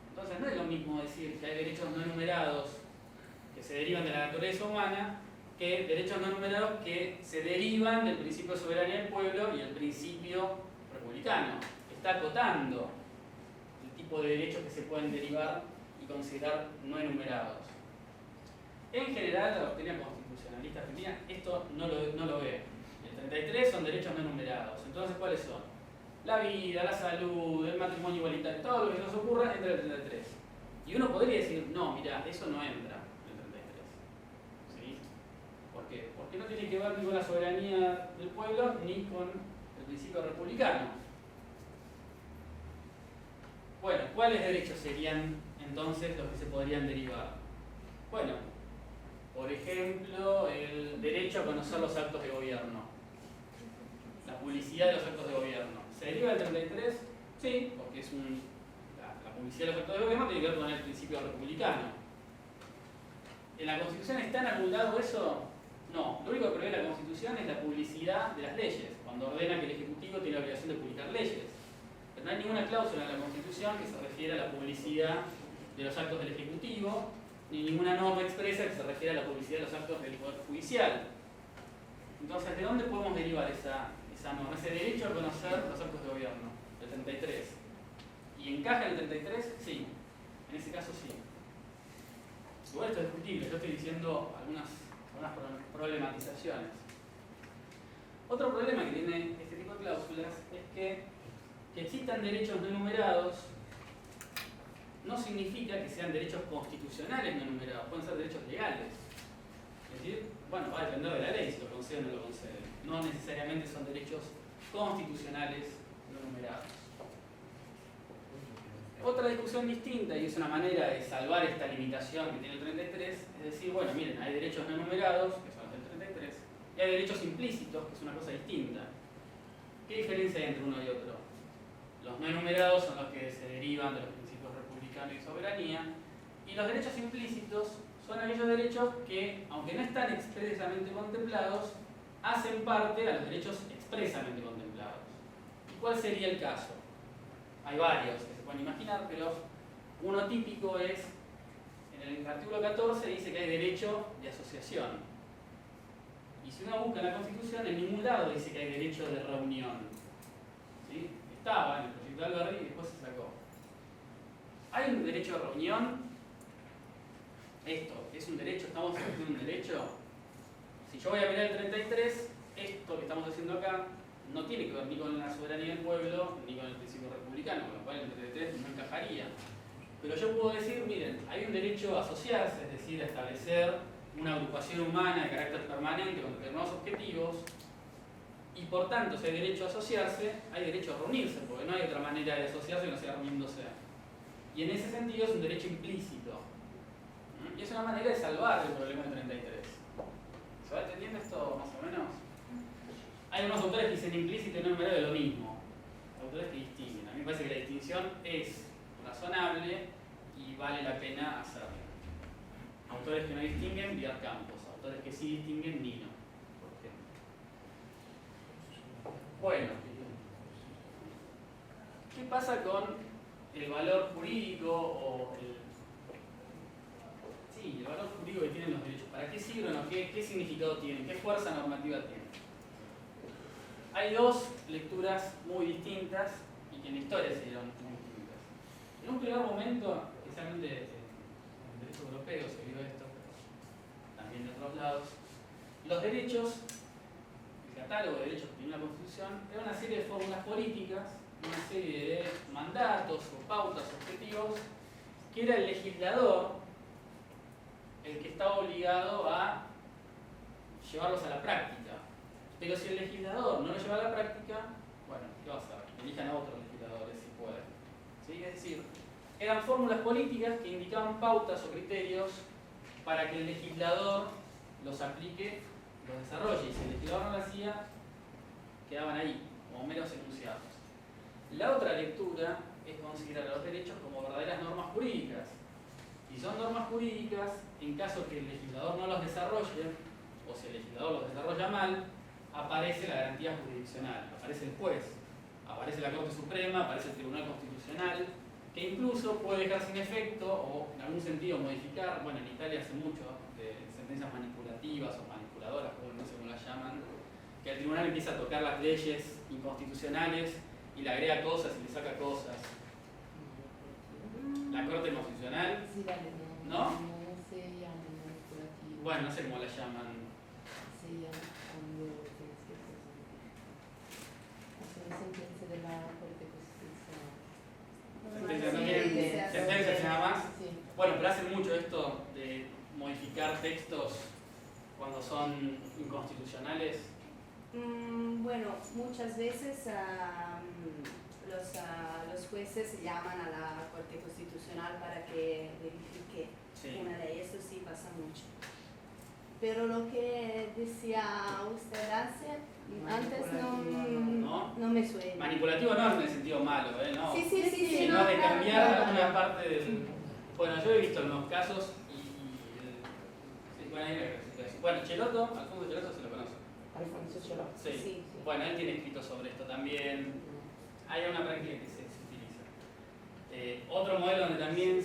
Entonces no es lo mismo decir que hay derechos no enumerados que se derivan de la naturaleza humana que derechos no enumerados que se derivan del principio de soberanía del pueblo y el principio republicano. Está acotando el tipo de derechos que se pueden derivar y considerar no enumerados. En general, la doctrina constitucionalista argentina esto no lo ve. El 33 son derechos no enumerados. Entonces, ¿cuáles son? La vida, la salud, el matrimonio igualitario, todo lo que se nos ocurra entra en el 33. Y uno podría decir, no, mira, eso no entra en el 33. ¿Sí? ¿Por qué? Porque no tiene que ver ni con la soberanía del pueblo ni con el principio republicano. Bueno, ¿cuáles derechos serían entonces los que se podrían derivar? Bueno, por ejemplo, el derecho a conocer los actos de gobierno, la publicidad de los actos de gobierno. ¿Se deriva del 33? Sí, porque es la publicidad de los actos de gobierno tiene que ver con el principio republicano. ¿En la Constitución está en algún lado eso? No, lo único que prevé la Constitución es la publicidad de las leyes, cuando ordena que el Ejecutivo tiene la obligación de publicar leyes. Pero no hay ninguna cláusula en la Constitución que se refiera a la publicidad de los actos del Ejecutivo, ni ninguna norma expresa que se refiera a la publicidad de los actos del Poder Judicial. Entonces, ¿de dónde podemos derivar esa norma, ese derecho a conocer los actos de gobierno? Del 33. ¿Y encaja en el 33? Sí. En ese caso sí. Igual esto es discutible, yo estoy diciendo algunas problematizaciones. Otro problema que tiene este tipo de cláusulas es que existan derechos no enumerados no significa que sean derechos constitucionales no enumerados, pueden ser derechos legales. Es decir, bueno, va a depender de la ley si lo conceden o no lo conceden. No necesariamente son derechos constitucionales no enumerados. Otra discusión distinta, y es una manera de salvar esta limitación que tiene el 33, es decir, bueno, miren, hay derechos no enumerados, que son los del 33, y hay derechos implícitos, que es una cosa distinta. ¿Qué diferencia hay entre uno y otro? Los no enumerados son los que se derivan de los principios republicanos y soberanía, y los derechos implícitos son aquellos derechos que, aunque no están expresamente contemplados, hacen parte a los derechos expresamente contemplados. ¿Y cuál sería el caso? Hay varios que se pueden imaginar, pero uno típico es, en el artículo 14 dice que hay derecho de asociación. Y si uno busca en la Constitución, en ningún lado dice que hay derecho de reunión. ¿Sí? Estaba en el proyecto de Alberdi y después se sacó. ¿Hay un derecho de reunión? Esto, ¿es un derecho? ¿Estamos haciendo un derecho? Si yo voy a mirar el 33, esto que estamos haciendo acá no tiene que ver ni con la soberanía del pueblo ni con el principio republicano, con lo cual el 33 no encajaría. Pero yo puedo decir, miren, hay un derecho a asociarse, es decir, a establecer una agrupación humana de carácter permanente con determinados objetivos, y por tanto, si hay derecho a asociarse, hay derecho a reunirse, porque no hay otra manera de asociarse que no sea reuniéndose. Y en ese sentido es un derecho implícito. Y es una manera de salvar el problema del 33. ¿Se va entendiendo esto más o menos? Hay unos autores que dicen implícito y no enumerado es lo mismo. Autores que distinguen. A mí me parece que la distinción es razonable y vale la pena hacerla. Autores que no distinguen, Vidal Campos. Autores que sí distinguen, Nino, por ejemplo. Bueno, ¿qué pasa con el valor jurídico o el valor jurídico que tienen los derechos? ¿Para qué sirven o qué significado tienen? ¿Qué fuerza normativa tienen? Hay dos lecturas muy distintas y que en la historia se dieron muy distintas. En un primer momento, especialmente en el derecho europeo se vio esto, pero también de otros lados, los derechos, el catálogo de derechos que tiene la Constitución, era una serie de fórmulas políticas, una serie de mandatos o pautas, objetivos, que era el legislador el que estaba obligado a llevarlos a la práctica. Pero si el legislador no lo lleva a la práctica, bueno, ¿qué va a hacer? Elijan a otros legisladores si pueden. ¿Sí? Es decir, eran fórmulas políticas que indicaban pautas o criterios para que el legislador los aplique, los desarrolle. Y si el legislador no lo hacía, quedaban ahí, como meros enunciados. La otra lectura es considerar a los derechos como verdaderas normas jurídicas, Si son normas jurídicas, en caso que el legislador no los desarrolle, o si el legislador los desarrolla mal, aparece la garantía jurisdiccional, aparece el juez, aparece la Corte Suprema, aparece el Tribunal Constitucional, que incluso puede dejar sin efecto o en algún sentido modificar, bueno, en Italia hace mucho, de sentencias manipulativas o manipuladoras, como no sé cómo las llaman, que el tribunal empieza a tocar las leyes inconstitucionales y le agrega cosas y le saca cosas. La Corte Constitucional, Sì, vale, ¿no? non sei manipolativo. Bueno, no sé cómo la llaman. Sei quando sono sentenze della Corte Costituzionale. Sentencias, ¿no Sí, tienen que se hace- sentencias nada más? Sí. Bueno, pero hacen mucho esto de modificar textos cuando son inconstitucionales. Bueno, muchas veces los jueces llaman a la Corte Constitucional para que verifique Sí. una ley, eso sí pasa mucho. Pero lo que decía usted antes no me suena. Manipulativo no en el sentido malo, no. Sí, Sino no, de claro, cambiar claro. una parte del... Bueno, yo he visto algunos casos sí, bueno, ahí bueno, Chelotto, Alfonso Chelotto se lo conoce. Alfonso Chelotto. Sí. Sí. Bueno, él tiene escrito sobre esto también. Hay una práctica que se utiliza. Otro modelo donde también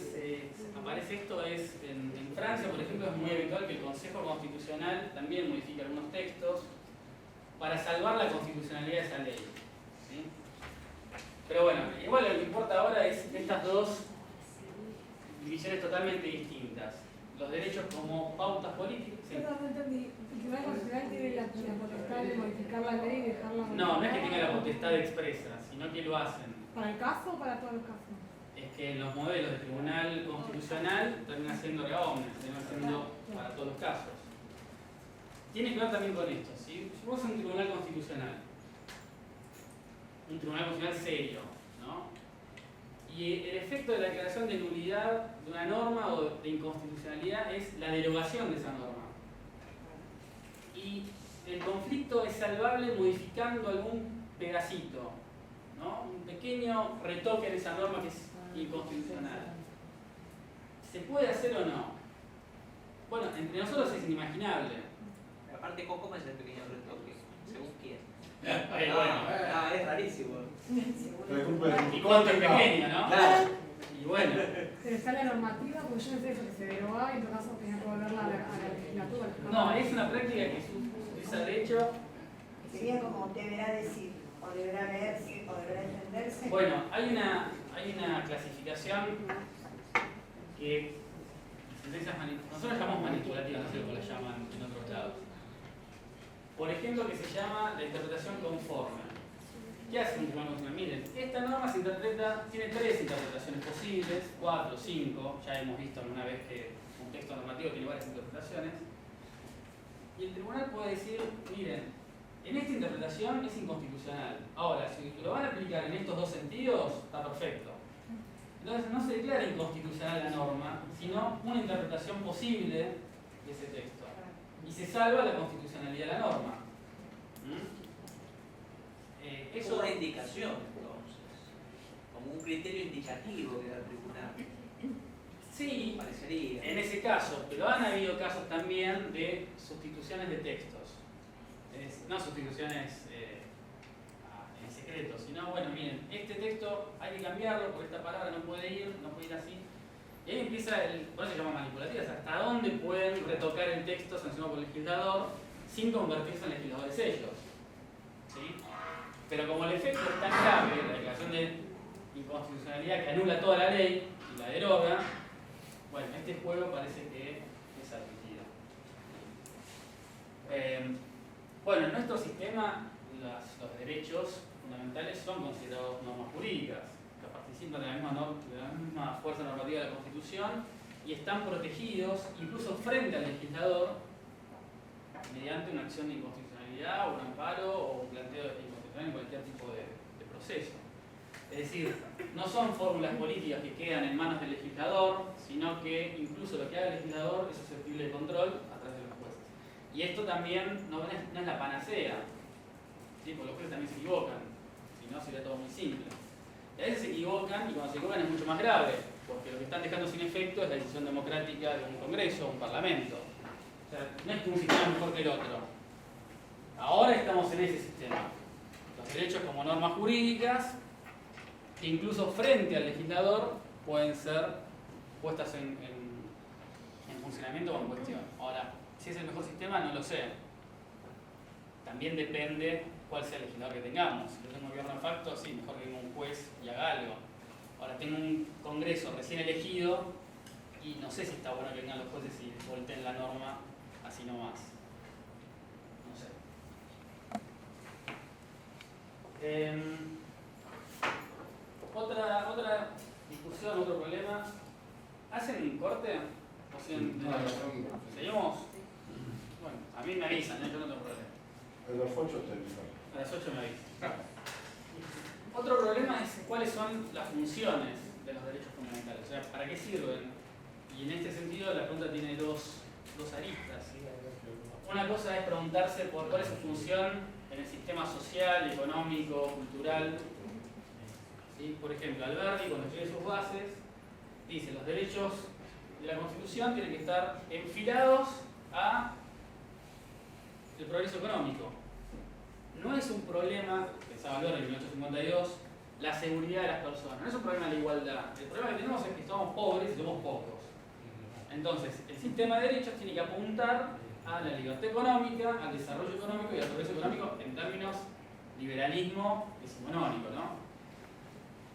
aparece esto es en Francia, por ejemplo, es muy habitual que el Consejo Constitucional también modifique algunos textos para salvar la constitucionalidad de esa ley. ¿Sí? Pero bueno, igual lo que importa ahora es estas dos divisiones totalmente distintas. Los derechos como pautas políticas. ¿Sí? Yo no entendí. ¿El Tribunal Constitucional tiene la potestad de modificar la ley y dejarla No es que tenga la potestad expresa, sino que lo hacen. ¿Para el caso o para todos los casos? Es que en los modelos del Tribunal Constitucional termina siendo reomnes, termina siendo para todos los casos. Tiene que ver también con esto, ¿sí? Si vos sos un Tribunal Constitucional serio, ¿no? Y el efecto de la declaración de nulidad de una norma o de inconstitucionalidad es la derogación de esa norma. Y el conflicto es salvable modificando algún pedacito, ¿no? Un pequeño retoque en esa norma que es inconstitucional. ¿Se puede hacer o no? Bueno, entre nosotros es inimaginable. Aparte, ¿cómo es el pequeño retoque? ¿Según quién? Bueno, Es rarísimo. ¿y cuánto es pequeño, no? Claro. Y bueno, ¿Se le sale la normativa? Porque yo pensé eso, que se derogaba y en todo caso tenía que volverla a la legislatura. no, es una práctica que se utiliza de hecho. Sería como deberá decir, o deberá leerse, o deberá entenderse. Bueno, hay una clasificación que nosotros llamamos manipulativa, no sé cómo la llaman en otros lados. Por ejemplo, que se llama la interpretación conforme. ¿Qué hace un tribunal constitucional? Miren, esta norma se interpreta, tiene 3 interpretaciones posibles, 4, 5, ya hemos visto alguna vez que un texto normativo tiene varias interpretaciones. Y el tribunal puede decir, miren, en esta interpretación es inconstitucional. Ahora, si lo van a aplicar en estos dos sentidos, está perfecto. Entonces no se declara inconstitucional la norma, sino una interpretación posible de ese texto. Y se salva la constitucionalidad de la norma. Es una indicación, entonces. Como un criterio indicativo que da el tribunal. Sí, Parecería. en ese caso, pero han habido casos también de sustituciones de textos. No sustituciones en secreto, sino, bueno, miren, este texto hay que cambiarlo porque esta palabra no puede ir así. Y ahí empieza por eso se llama manipulativas, hasta dónde pueden retocar el texto sancionado por el legislador sin convertirse en legisladores ellos. ¿Sí? Pero como el efecto es tan grave, la declaración de inconstitucionalidad que anula toda la ley y la deroga, bueno, este juego parece que es admitido. Bueno, en nuestro sistema los derechos fundamentales son considerados normas jurídicas, que participan de la misma fuerza normativa de la Constitución y están protegidos incluso frente al legislador mediante una acción de inconstitucionalidad o un amparo o un planteo de inconstitucionalidad en cualquier tipo de proceso. Es decir, no son fórmulas políticas que quedan en manos del legislador, sino que incluso lo que haga el legislador es susceptible de control a través de los jueces. Y esto también no es la panacea, ¿sí? Porque los jueces también se equivocan, si no sería todo muy simple. Y a veces se equivocan y cuando se equivocan es mucho más grave. porque lo que están dejando sin efecto es la decisión democrática de un Congreso o un Parlamento. O sea, no es que un sistema es mejor que el otro. Ahora estamos en ese sistema. Los derechos como normas jurídicas, que incluso frente al legislador pueden ser puestas en funcionamiento o en cuestión. Ahora, si es el mejor sistema, no lo sé. También depende cuál sea el legislador que tengamos. Si yo tengo un gobierno de facto, sí, mejor que venga un juez y haga algo. Ahora tengo un Congreso recién elegido y no sé si está bueno que vengan los jueces y volteen la norma así nomás. No sé. Otra discusión, otro problema. ¿Hacen corte? ¿O siguen? ¿Seguimos? Bueno, a mí me avisan, yo no tengo problema. A las 8 te avisan. A las 8 me avisan. Otro problema es cuáles son las funciones de los derechos fundamentales, o sea, ¿para qué sirven? Y en este sentido la pregunta tiene dos aristas. Una cosa es preguntarse por cuál es su función en el sistema social, económico, cultural. ¿Sí? Por ejemplo, Alberti, cuando escribe sus bases, dice los derechos de la Constitución tienen que estar enfilados a el progreso económico. No es un problema, pensaba Alberti en 1852, la seguridad de las personas, no es un problema la igualdad. El problema que tenemos es que somos pobres y somos pocos. Entonces, el sistema de derechos tiene que apuntar a la libertad económica, al desarrollo económico y al progreso económico en términos liberalismo decimonónico, ¿no?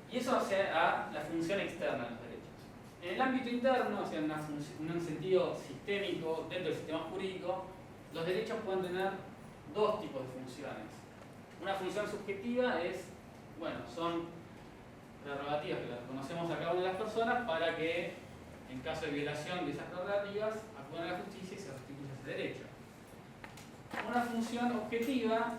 Y eso hace a la función externa de los derechos. En el ámbito interno, o sea, en un sentido sistémico, dentro del sistema jurídico, los derechos pueden tener dos tipos de funciones. Una función subjetiva es, bueno, son prerrogativas que las reconocemos a cada una de las personas para que, en caso de violación de esas prerrogativas, acudan a la justicia y se restituya ese derecho. Una función objetiva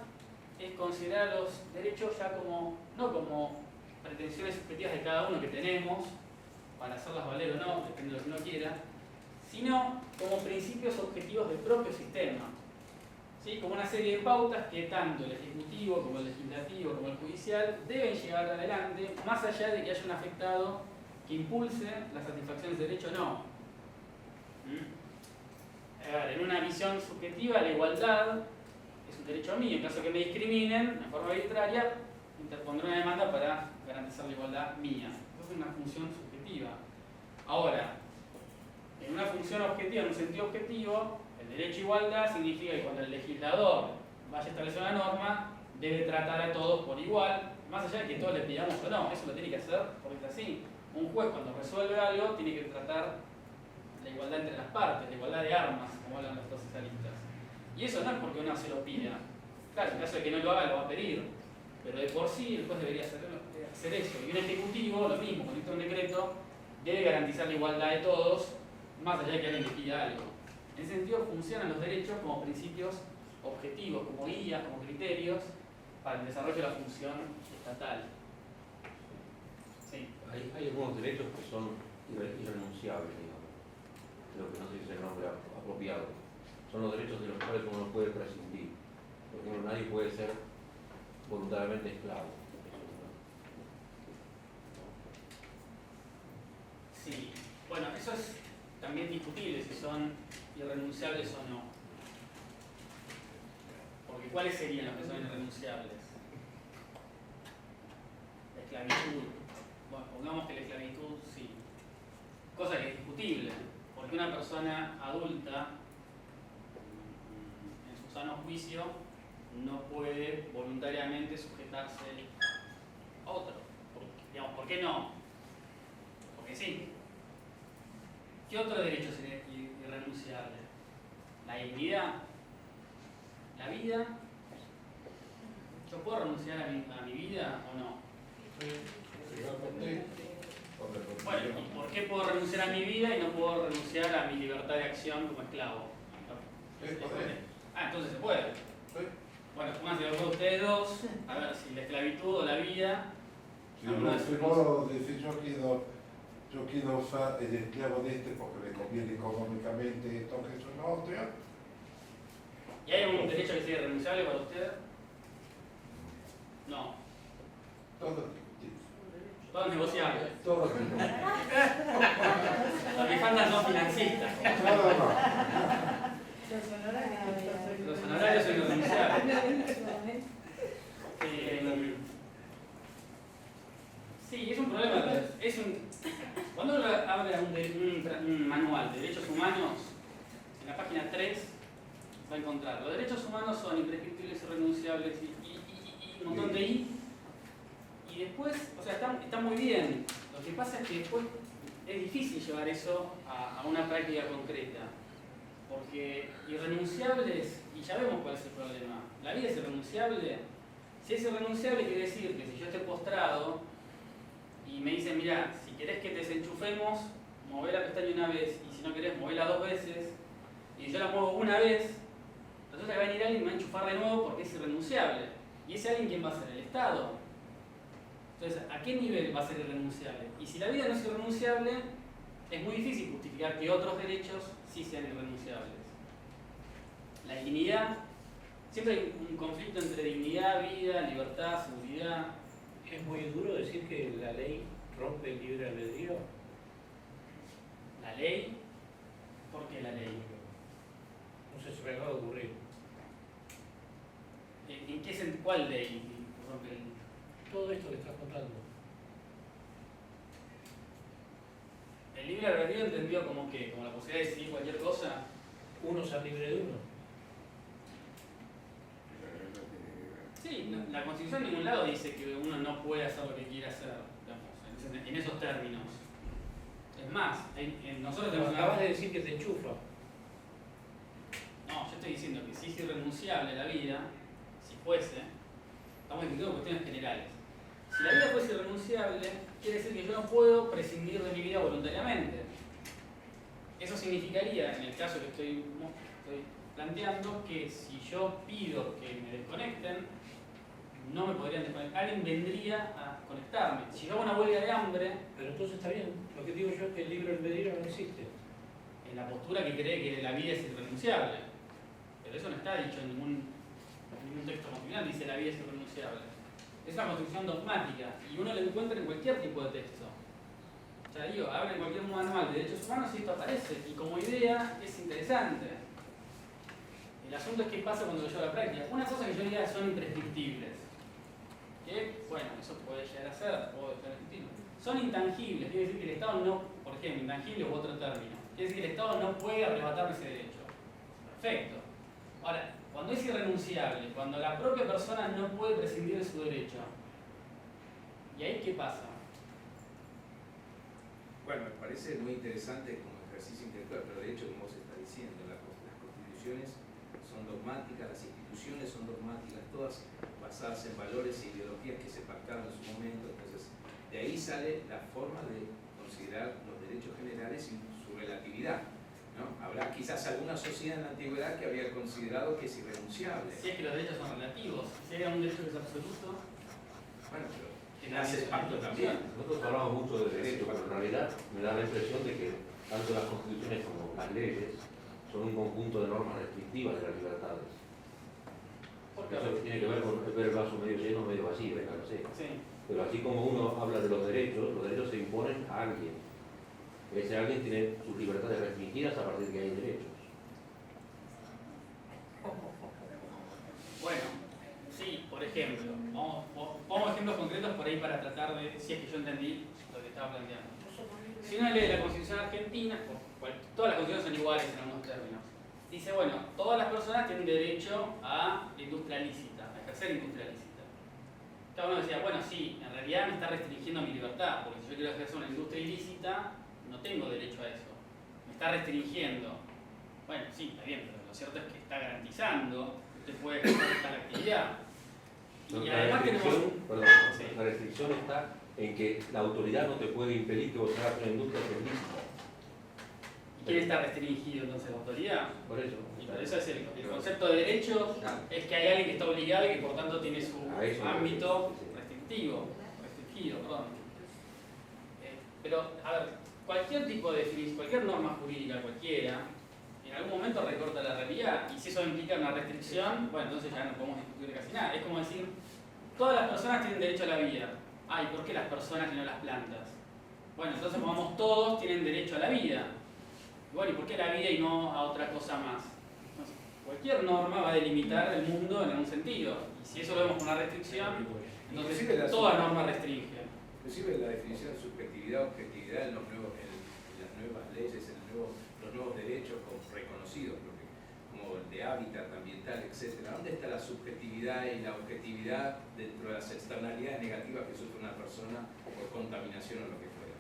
es considerar los derechos ya como, no como pretensiones subjetivas de cada uno que tenemos, para hacerlas valer o no, depende de lo que uno quiera, sino como principios objetivos del propio sistema. ¿Sí? Como una serie de pautas que tanto el Ejecutivo, como el Legislativo, como el Judicial deben llevar adelante, más allá de que haya un afectado que impulse la satisfacción de ese derecho o no. En una visión subjetiva, la igualdad es un derecho mío. En caso de que me discriminen de forma arbitraria, interpondré una demanda para garantizar la igualdad mía. Eso es una función subjetiva. Ahora, en una función objetiva, en un sentido objetivo, el derecho a igualdad significa que cuando el legislador vaya a establecer una norma, debe tratar a todos por igual, más allá de que todos le pidamos o no. Eso lo tiene que hacer porque es así. Un juez cuando resuelve algo tiene que tratar la igualdad entre las partes, la igualdad de armas, como hablan los procesalistas. Y eso no es porque uno se lo pida. Claro, en caso de que no lo haga, lo va a pedir. Pero de por sí el juez debería hacer eso. Y un ejecutivo, lo mismo, con un decreto, debe garantizar la igualdad de todos, más allá de que alguien le pida algo. En ese sentido funcionan los derechos como principios objetivos, como guías, como criterios, para el desarrollo de la función estatal. Sí. Hay algunos derechos que son irrenunciables, digamos. Creo que no sé si es el nombre apropiado. Son los derechos de los cuales uno no puede prescindir. Por ejemplo, nadie puede ser voluntariamente esclavo. Sí. Bueno, eso es también discutible si son irrenunciables o no. Porque ¿cuáles serían los que son irrenunciables? La esclavitud. Bueno, pongamos que la esclavitud sí. Cosa que es discutible. Porque una persona adulta, en su sano juicio, no puede voluntariamente sujetarse a otro. Digamos, ¿por qué no? Porque sí. ¿Qué otro derecho sería irrenunciable? La dignidad, la vida. ¿Yo puedo renunciar a mi vida o no? Bueno, ¿y por qué puedo renunciar a mi vida y no puedo renunciar a mi libertad de acción como esclavo? Entonces se puede. Bueno, pónganse de acuerdo ustedes dos, a ver si la esclavitud o la vida. Si uno dice yo quiero ser el esclavo de este porque le conviene económicamente esto que es una otra. ¿Y hay algún derecho que sea irrenunciable para usted? No. Todo. Todos negociables. Todos. Los que faltan son financistas. No. Los honorarios son irrenunciables. Sí, es un problema. Cuando uno habla un manual de derechos humanos, en la página 3 va a encontrar: los derechos humanos son imprescriptibles, irrenunciables y un montón de I. Y después, o sea, está muy bien. Lo que pasa es que después es difícil llevar eso a una práctica concreta. Porque irrenunciables, y ya vemos cuál es el problema. La vida es irrenunciable. Si es irrenunciable, quiere decir que si yo estoy postrado y me dicen, mira, si querés que te desenchufemos, mové la pestaña una vez, y si no querés, movela 2 veces, y yo la muevo una vez, entonces va a venir alguien y me va a enchufar de nuevo porque es irrenunciable. ¿Y ese alguien quién va a ser? El Estado. Entonces, ¿a qué nivel va a ser irrenunciable? Y si la vida no es irrenunciable, es muy difícil justificar que otros derechos sí sean irrenunciables. La dignidad, siempre hay un conflicto entre dignidad, vida, libertad, seguridad. Es muy duro decir que la ley rompe el libre albedrío. ¿La ley? ¿Por qué la ley? No sé si me acaba de ocurrir. ¿En qué sentido? ¿Cuál ley rompe el libre? Todo esto que estás contando. El libre albedrío entendido como qué, como la posibilidad de decidir cualquier cosa. Uno ser libre de uno. Sí, la Constitución en ningún lado dice que uno no puede hacer lo que quiera hacer, digamos, en esos términos. Es más, nosotros tenemos una... Acabas de decir que te enchufa. No, yo estoy diciendo que si es irrenunciable la vida, si fuese, estamos discutiendo cuestiones generales. Si la vida fuese irrenunciable, quiere decir que yo no puedo prescindir de mi vida voluntariamente. Eso significaría, en el caso que estoy planteando, que si yo pido que me desconecten, no me podrían desconectar. Alguien vendría a conectarme. Si yo hago una huelga de hambre... Pero entonces está bien. Lo que digo yo es que el libre albedrío no existe. En la postura que cree que la vida es irrenunciable. Pero eso no está dicho en ningún texto constitucional, dice la vida es irrenunciable. Es una construcción dogmática y uno lo encuentra en cualquier tipo de texto. O sea, digo, abre cualquier manual de derechos humanos y esto aparece. Y como idea es interesante. El asunto es qué pasa cuando lo llevo a la práctica. Una cosa que yo diría son imprescriptibles. Que, bueno, eso puede llegar a ser, puede ser prescriptible. Son intangibles, quiere decir que el Estado no, por ejemplo, intangible u otro término. Quiere decir que el Estado no puede arrebatarme ese derecho. Perfecto. Ahora, cuando es irrenunciable, cuando la propia persona no puede prescindir de su derecho, ¿y ahí qué pasa? Bueno, me parece muy interesante como ejercicio intelectual, pero de hecho, como se está diciendo, las constituciones son dogmáticas, las instituciones son dogmáticas, todas basadas en valores e ideologías que se pactaron en su momento. Entonces, de ahí sale la forma de considerar los derechos generales y su relatividad, ¿no? Habrá quizás alguna sociedad en la antigüedad que habría considerado que es irrenunciable. Si es que los derechos son relativos, si hay un derecho que es absoluto, bueno, pero nace el pacto también. Nosotros hablamos mucho de derecho, pero en realidad me da la impresión de que tanto las constituciones como las leyes son un conjunto de normas restrictivas de las libertades. Eso tiene que ver con ver el vaso medio lleno o medio vacío, claro, sí. Pero así como uno habla de los derechos se imponen a alguien. Ese alguien tiene sus libertades restringidas a partir de que hay derechos. Bueno, sí, por ejemplo, pongo ejemplos concretos por ahí para tratar de, si es que yo entendí lo que estaba planteando. Si uno lee la Constitución Argentina, todas las constituciones son iguales en algunos términos, dice, bueno, todas las personas tienen derecho a la industria lícita, a ejercer industria lícita. Cada uno decía, bueno, sí, en realidad me está restringiendo mi libertad, porque si yo quiero ejercer una industria ilícita, no tengo derecho a eso. Me está restringiendo. Bueno, sí, está bien, pero lo cierto es que está garantizando que usted puede ejercer esta actividad. Y además tenemos... Perdón, sí. La restricción está en que la autoridad no te puede impedir que vos hagas una industria ilícita. ¿Y quién está restringido entonces? ¿La autoridad? Por eso. Y por eso es el concepto de derechos, es que hay alguien que está obligado y que por tanto tiene su ámbito restringido. Pero, a ver, cualquier tipo de definición, cualquier norma jurídica cualquiera, en algún momento recorta la realidad. Y si eso implica una restricción, bueno, entonces ya no podemos discutir casi nada. Es como decir, todas las personas tienen derecho a la vida. ¿y por qué las personas y no las plantas? Bueno, entonces pongamos todos tienen derecho a la vida. Bueno, ¿y por qué la vida y no a otra cosa más? Entonces, cualquier norma va a delimitar el mundo en algún sentido. Y si eso lo vemos como una restricción, entonces toda norma restringe. Inclusive la definición de subjetividad, objetividad en las nuevas leyes, en los nuevos derechos reconocidos, como el de hábitat ambiental, etc. ¿Dónde está la subjetividad y la objetividad dentro de las externalidades negativas que sufre una persona por contaminación o lo que fuera?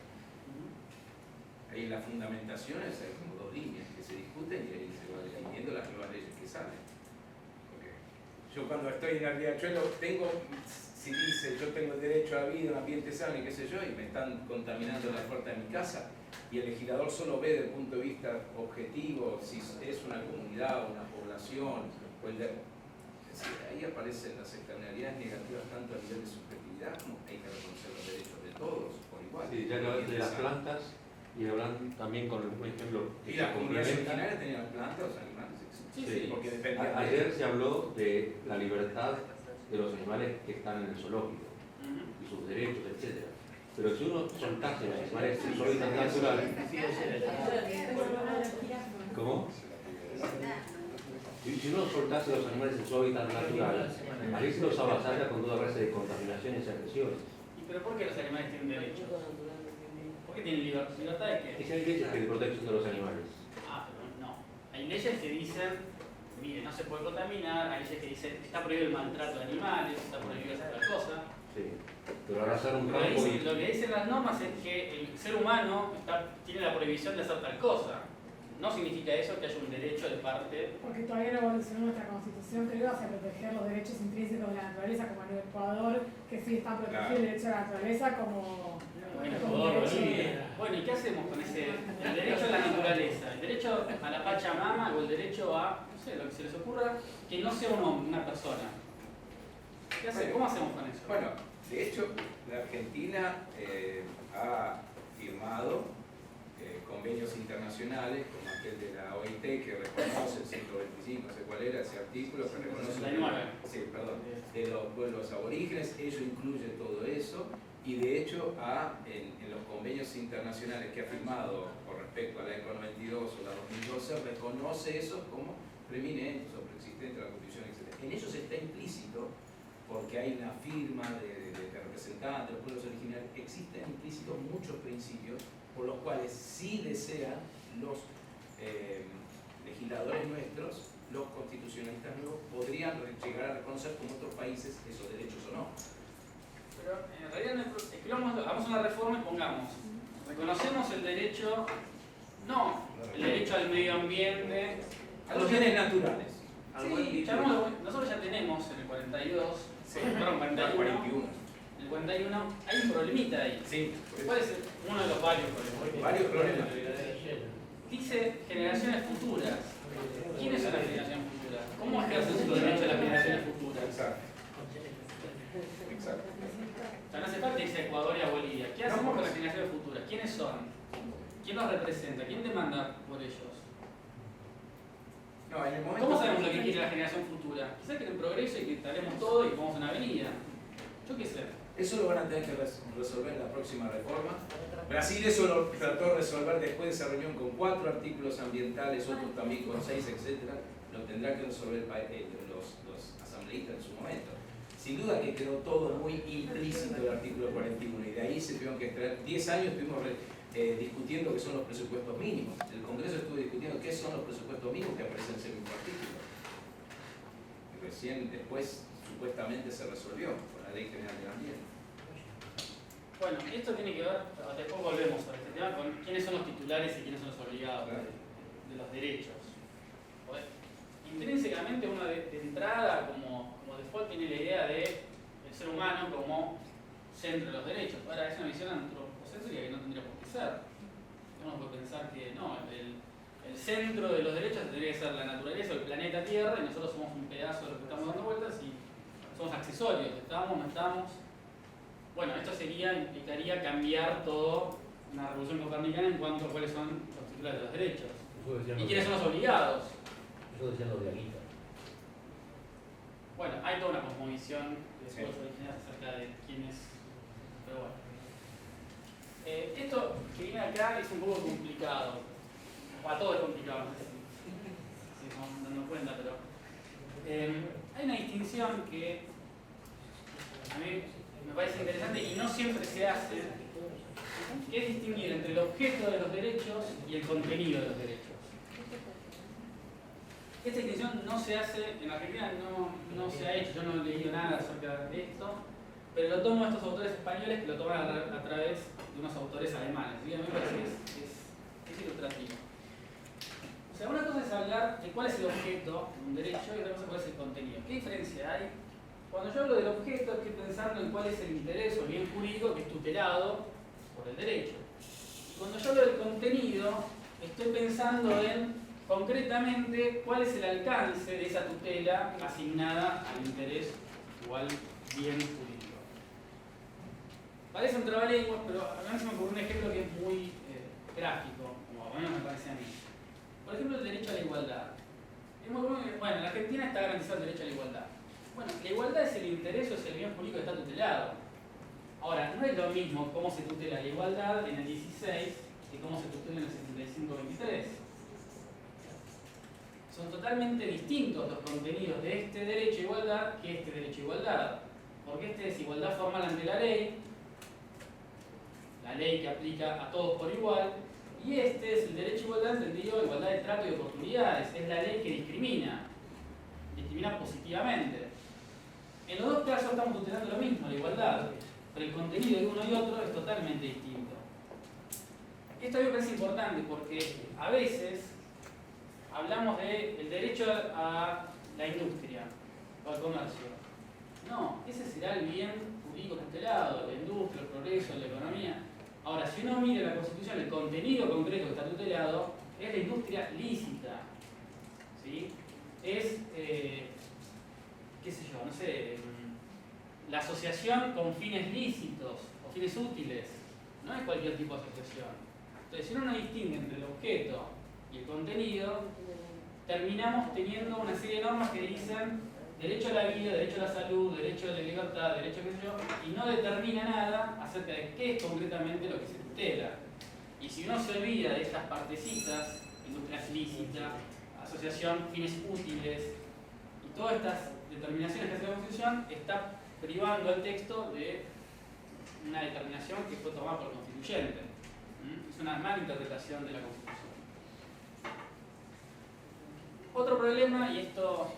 Ahí en las fundamentaciones hay como dos líneas que se discuten y ahí se van definiendo las nuevas leyes que salen. Porque yo cuando estoy en el riachuelo si dice yo tengo derecho a la vida, a un ambiente sano y qué sé yo, y me están contaminando la puerta de mi casa, y el legislador solo ve desde el punto de vista objetivo si es una comunidad o una población, ahí aparecen las externalidades negativas tanto a nivel de subjetividad como hay que reconocer los derechos de todos por igual. Sí, ya hablan de las plantas y hablan también con un ejemplo y las comunidades originarias tenían plantas, los animales, sí. Porque dependían ayer se habló de la libertad de los animales que están en el zoológico y sus derechos, etc. Pero si uno soltase los animales en su hábitat natural, ¿cómo? Si uno soltase los animales en su hábitat natural, ahí se los avasalla con toda clase de contaminaciones y agresiones. ¿Y pero por qué los animales tienen derechos? ¿Por qué tienen libertad? ¿Libertad de qué? Es que hay leyes de protección de los animales. Pero no. Hay leyes que dicen, mire, no se puede contaminar, hay leyes que dicen, está prohibido el maltrato de animales, está prohibido hacer tal cosa. Sí, pero arrasar un Lo campo que dicen las normas es que el ser humano tiene la prohibición de hacer tal cosa. No significa eso que haya un derecho de parte. Porque todavía no evolucionó nuestra constitución, creo, hacia proteger los derechos intrínsecos de la naturaleza, como en el Ecuador, que sí están protegidos el derecho de la naturaleza como... Bueno, ¿y qué hacemos con ese el derecho a la naturaleza? ¿El derecho a la Pachamama o el derecho a, no sé, lo que se les ocurra, que no sea una persona? ¿Qué hacemos? ¿Cómo hacemos con eso? Bueno, de hecho, la Argentina ha firmado convenios internacionales, como aquel de la OIT, que reconoce el 125, no sé cuál era ese artículo, que reconoce de los pueblos aborígenes, ello incluye todo eso, y de hecho en los convenios internacionales que ha firmado con respecto a la ECO 92 o la 2012, reconoce eso como preeminentes o preexistentes a la Constitución, etc. En ellos está implícito, porque hay una firma de representantes de los pueblos originarios, existen implícitos muchos principios por los cuales sí desean los legisladores nuestros, los constitucionalistas nuevos, podrían llegar a reconocer como otros países esos derechos o no. Pero en realidad hagamos una reforma y pongamos, reconocemos el derecho, no el derecho al medio ambiente, a los bienes naturales. Sí, nosotros ya tenemos en el 42, perdón, 41. En el 41 hay un problemita ahí. Sí. ¿Cuál es uno de los varios problemas? Varios problemas. Dice generaciones futuras. ¿Quiénes son las generaciones futuras? ¿Cómo ejercen su derecho a las generaciones futuras? Exacto. O sea, no hace falta irse a Ecuador y a Bolivia. ¿Qué hacemos con las generaciones futuras? ¿Quiénes son? ¿Quién los representa? ¿Quién demanda por ellos? No, en el momento ¿Cómo sabemos lo que quiere la generación futura? Quizás quieren progreso y que estaremos todos y que vamos a una avenida. Yo qué sé. Eso lo van a tener que resolver en la próxima reforma. Brasil eso lo trató de resolver después de esa reunión con 4 artículos ambientales, otros también con 6, etc. Lo tendrá que resolver los asambleístas en su momento. Sin duda que quedó todo muy implícito el artículo 41 y de ahí se tuvieron que extraer. 10 años estuvimos discutiendo qué son los presupuestos mínimos. El Congreso estuvo discutiendo qué son los presupuestos mínimos que aparecen en ese mismo artículo. Y recién después supuestamente se resolvió con la Ley General del Ambiente. Bueno, esto tiene que ver, después volvemos a este tema, con quiénes son los titulares y quiénes son los obligados de los derechos. Intrínsecamente uno de entrada como default tiene la idea de el ser humano como centro de los derechos. Ahora es una visión antropocéntrica que no tendría por qué ser. Uno puede pensar que no, el centro de los derechos tendría que ser la naturaleza o el planeta Tierra y nosotros somos un pedazo de lo que estamos dando vueltas y somos accesorios, estamos, no estamos. Bueno, esto implicaría cambiar todo una revolución copernicana en cuanto a cuáles son los titulares de los derechos. ¿Y quiénes son los obligados? Eso decían los de Anita. Bueno, hay toda una cosmovisión de pueblos originarios acerca de quiénes Pero bueno. Esto que viene acá es un poco complicado. A todo es complicado, no sé si nos vamos dando cuenta, pero hay una distinción que a mí me parece interesante y no siempre se hace, que es distinguir entre el objeto de los derechos y el contenido de los derechos. Esta distinción no se hace, en Argentina no se ha hecho, yo no he leído nada acerca de esto, pero lo tomo de estos autores españoles que lo toman a través de unos autores alemanes. Y a mí me parece que es ilustrativo. O sea, una cosa es hablar de cuál es el objeto de un derecho y otra cosa cuál es el contenido. ¿Qué diferencia hay? Cuando yo hablo del objeto estoy pensando en cuál es el interés o el bien jurídico que es tutelado por el derecho. Y cuando yo hablo del contenido estoy pensando en concretamente cuál es el alcance de esa tutela asignada al interés o al bien jurídico. Parece un trabalenguas, pero a mí se me ocurre un ejemplo que es muy gráfico, como a mí me parece a mí. Por ejemplo, el derecho a la igualdad. Es muy bueno, en Argentina está garantizado el derecho a la igualdad. Bueno, la igualdad es el interés o es el bien jurídico que está tutelado. Ahora, no es lo mismo cómo se tutela la igualdad en el 16 que cómo se tutela en el 65-23. Son totalmente distintos los contenidos de este derecho a igualdad que este derecho a igualdad. Porque este es igualdad formal ante la ley que aplica a todos por igual, y este es el derecho a igualdad entendido igualdad de trato y de oportunidades. Es la ley que discrimina positivamente. En los dos casos estamos tutelando lo mismo, la igualdad, pero el contenido de uno y otro es totalmente distinto. Esto a mí me parece importante porque a veces hablamos del derecho a la industria o al comercio. No, ese será el bien jurídico tutelado, la industria, el progreso, la economía. Ahora, si uno mira la Constitución, el contenido concreto que está tutelado es la industria lícita. ¿Sí? Es, qué sé yo, no sé, la asociación con fines lícitos o fines útiles. No es cualquier tipo de asociación. Entonces, si uno no distingue entre el objeto y el contenido, terminamos teniendo una serie de normas que dicen derecho a la vida, derecho a la salud, derecho a la libertad, derecho a qué sé yo, y no determina nada acerca de qué es concretamente lo que se tutela. Y si uno se olvida de estas partecitas, industria lícita, asociación, fines útiles, y todas estas determinaciones que hace la Constitución, está privando al texto de una determinación que fue tomada por el constituyente. Es una mala interpretación de la Constitución. Otro problema, y esto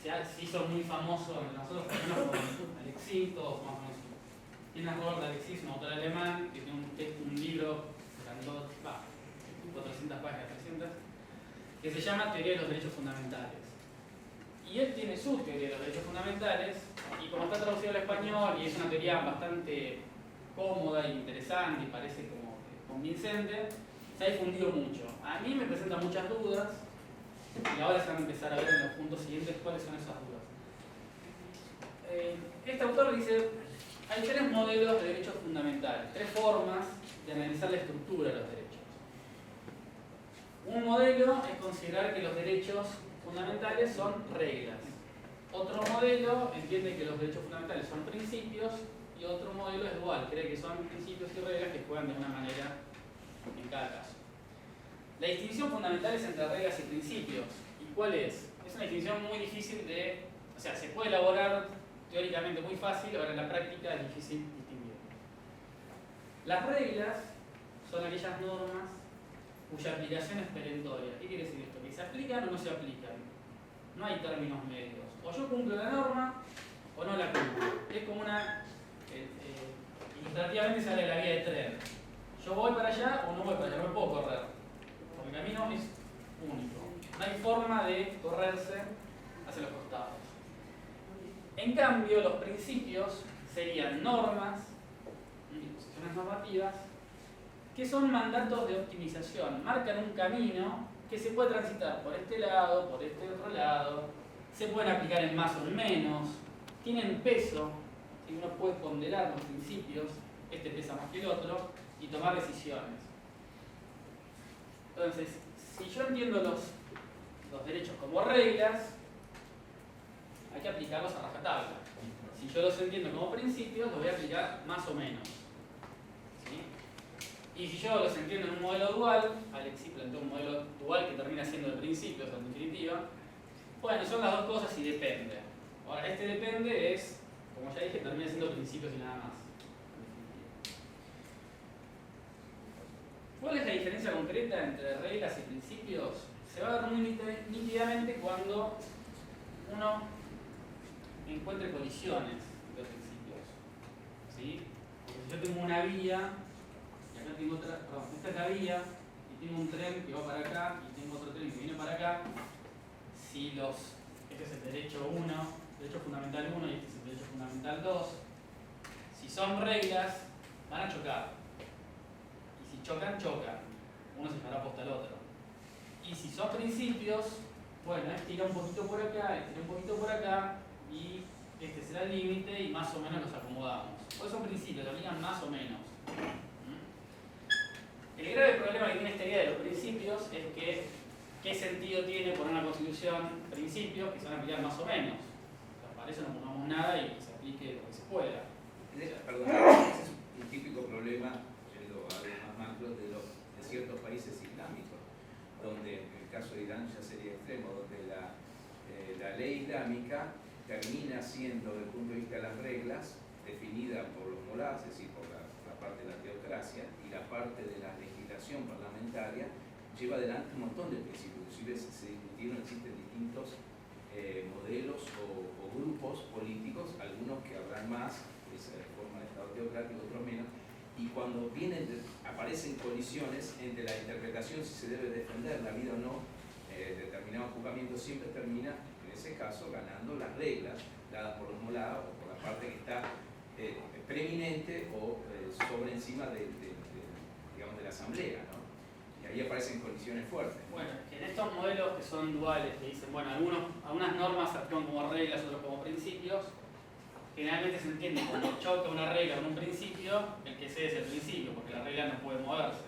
se hizo muy famoso entre nosotros, por ejemplo, con Alexis, todos más o menos. Tiene Robert Alexis, un autor alemán, que tiene un libro, 400 páginas, 300, que se llama Teoría de los Derechos Fundamentales. Y él tiene su teoría de los derechos fundamentales, y como está traducido al español, y es una teoría bastante cómoda e interesante, y parece como convincente, se ha difundido mucho. A mí me presenta muchas dudas, y ahora se van a empezar a ver en los puntos siguientes cuáles son esas dudas. Este autor dice, hay tres modelos de derechos fundamentales, tres formas de analizar la estructura de los derechos. Un modelo es considerar que los derechos fundamentales son reglas. Otro modelo entiende que los derechos fundamentales son principios, y otro modelo es dual, cree que son principios y reglas que juegan de una manera en cada caso. La distinción fundamental es entre reglas y principios. ¿Y cuál es? Es una distinción muy difícil de... O sea, se puede elaborar teóricamente muy fácil, ahora en la práctica es difícil distinguir. Las reglas son aquellas normas cuya aplicación es perentoria. ¿Qué quiere decir esto? Que se aplican o no se aplican. No hay términos medios. O yo cumplo la norma o no la cumplo. Es como una... ilustrativamente sale la vía de tren. Yo voy para allá o no voy para allá, no me puedo correr. El camino es único. No hay forma de correrse hacia los costados. En cambio, los principios serían normas, disposiciones normativas, que son mandatos de optimización. Marcan un camino que se puede transitar por este lado, por este otro lado, se pueden aplicar en más o en menos, tienen peso, y uno puede ponderar los principios, este pesa más que el otro, y tomar decisiones. Entonces, si yo entiendo los derechos como reglas, hay que aplicarlos a rajatabla. si yo los entiendo como principios, los voy a aplicar más o menos. ¿Sí? Y si yo los entiendo en un modelo dual, Alexis planteó un modelo dual que termina siendo de principios, en definitiva, bueno, son las dos cosas y depende. Ahora, este depende es, como ya dije, termina siendo principios y nada más. ¿Cuál es la diferencia concreta entre reglas y principios? Se va a ver muy nítidamente cuando uno encuentre colisiones de principios. ¿Sí? Porque si yo tengo una vía, y acá tengo otra, perdón, esta es la vía, y tengo un tren que va para acá, y tengo otro tren que viene para acá, si este es el derecho 1, derecho fundamental 1 y este es el derecho fundamental 2, si son reglas, van a chocar. Y si chocan, uno se llevará posta al otro. Y si son principios, bueno, estira un poquito por acá, estira un poquito por acá, y este será el límite y más o menos los acomodamos. Pues son principios, lo digan más o menos. El grave problema que tiene esta idea de los principios es que ¿qué sentido tiene poner en la Constitución principios que se van a aplicar más o menos? O sea, para eso no pongamos nada y que se aplique lo que se pueda. Perdón, ese es un típico problema, yendo a algo más macro, de ciertos países islámicos, donde en el caso de Irán ya sería extremo, donde la ley islámica termina siendo, desde el punto de vista de las reglas, definida por los molás, es decir, por la parte de la teocracia, y la parte de la legislación parlamentaria lleva adelante un montón de principios. Inclusive se discutieron, existen distintos modelos o grupos políticos, algunos que habrán más, que se forman el Estado teocrático, otros menos, y cuando aparecen colisiones entre la interpretación si se debe defender la vida o no, determinado juzgamiento siempre termina, en ese caso, ganando las reglas dadas por los molados o por la parte que está preeminente o sobre encima digamos, de la asamblea, ¿no? Y ahí aparecen colisiones fuertes. Bueno, en estos modelos que son duales, que dicen, bueno, algunas normas actúan como reglas, otras como principios, generalmente se entiende cuando choca una regla con un principio, el que cede es el principio, porque la regla no puede moverse.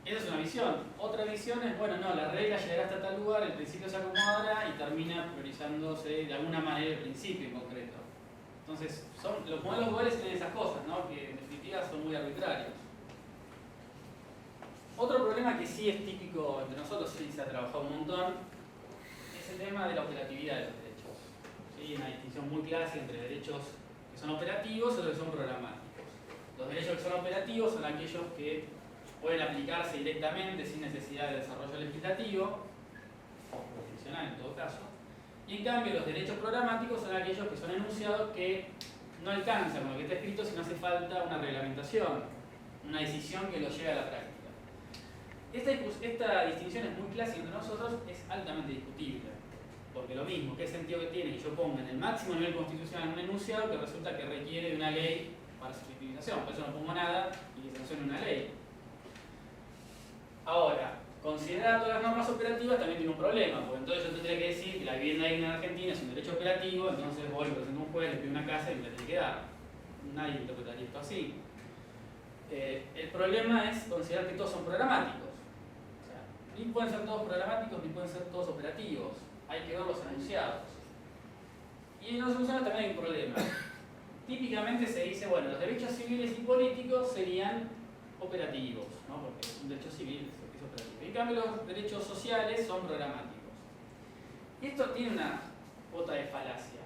Esa es una visión. Otra visión es, bueno, no, la regla llegará hasta tal lugar, el principio se acomodará y termina priorizándose de alguna manera el principio en concreto. Entonces, los modelos duales tienen esas cosas, ¿no? Que en definitiva son muy arbitrarios. Otro problema que sí es típico entre nosotros, sí se ha trabajado un montón, es el tema de la operatividad de los derechos. ¿Sí? Una distinción muy clásica entre derechos que son operativos y los que son programáticos. Los derechos que son operativos son aquellos que pueden aplicarse directamente sin necesidad de desarrollo legislativo, o jurisdiccional en todo caso. Y en cambio los derechos programáticos son aquellos que son enunciados que no alcanzan con lo que está escrito si no hace falta una reglamentación, una decisión que lo lleve a la práctica. Esta distinción es muy clásica entre nosotros, es altamente discutible. Porque lo mismo, ¿qué sentido que tiene que yo ponga en el máximo nivel constitucional un enunciado que resulta que requiere de una ley para su utilización? Por eso no pongo nada y que sancione una ley. Ahora, considerar todas las normas operativas también tiene un problema, porque entonces yo tendría que decir que la vivienda digna en Argentina es un derecho operativo, entonces voy, presento un juez, le pido una casa y me la tiene que dar. Nadie interpretaría esto así. El problema es considerar que todos son programáticos. O sea, ni pueden ser todos programáticos ni pueden ser todos operativos. Hay que ver los enunciados. Y en los enunciados también hay un problema. Típicamente se dice, bueno, los derechos civiles y políticos serían operativos, ¿no? Porque un derecho civil es operativo. En cambio, los derechos sociales son programáticos. Y esto tiene una cuota de falacia.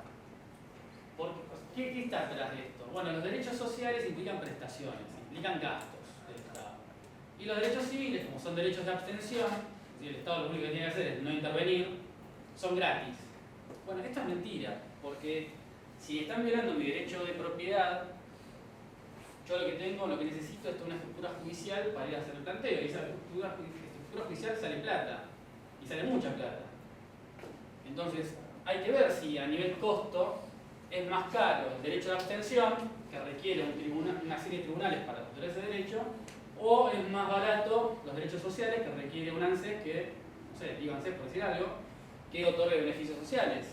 ¿Qué está detrás de esto? Bueno, los derechos sociales implican prestaciones, implican gastos del Estado. Y los derechos civiles, como son derechos de abstención, es decir, el Estado lo único que tiene que hacer es no intervenir, son gratis. Bueno, esto es mentira, porque si están violando mi derecho de propiedad, yo lo que necesito es una estructura judicial para ir a hacer el planteo. Y esa estructura judicial sale plata, y sale mucha plata. Entonces, hay que ver si a nivel costo es más caro el derecho de abstención, que requiere una serie de tribunales para obtener ese derecho, o es más barato los derechos sociales, que requiere un ANSES que, no sé, digo ANSES por decir algo, que otorgue beneficios sociales.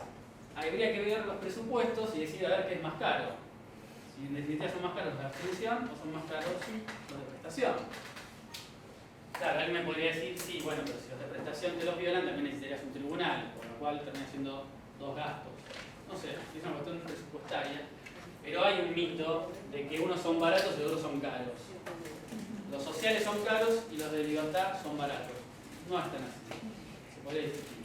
Habría que ver los presupuestos y decir a ver qué es más caro. Si en definitiva son más caros los de abstención o son más caros los de prestación. Claro, alguien me podría decir, sí, bueno, pero si los de prestación te los violan, también necesitarías un tribunal, por lo cual termina siendo dos gastos. no sé, es una cuestión presupuestaria, pero hay un mito de que unos son baratos y otros son caros. Los sociales son caros y los de libertad son baratos. No están así. Se podría discutir.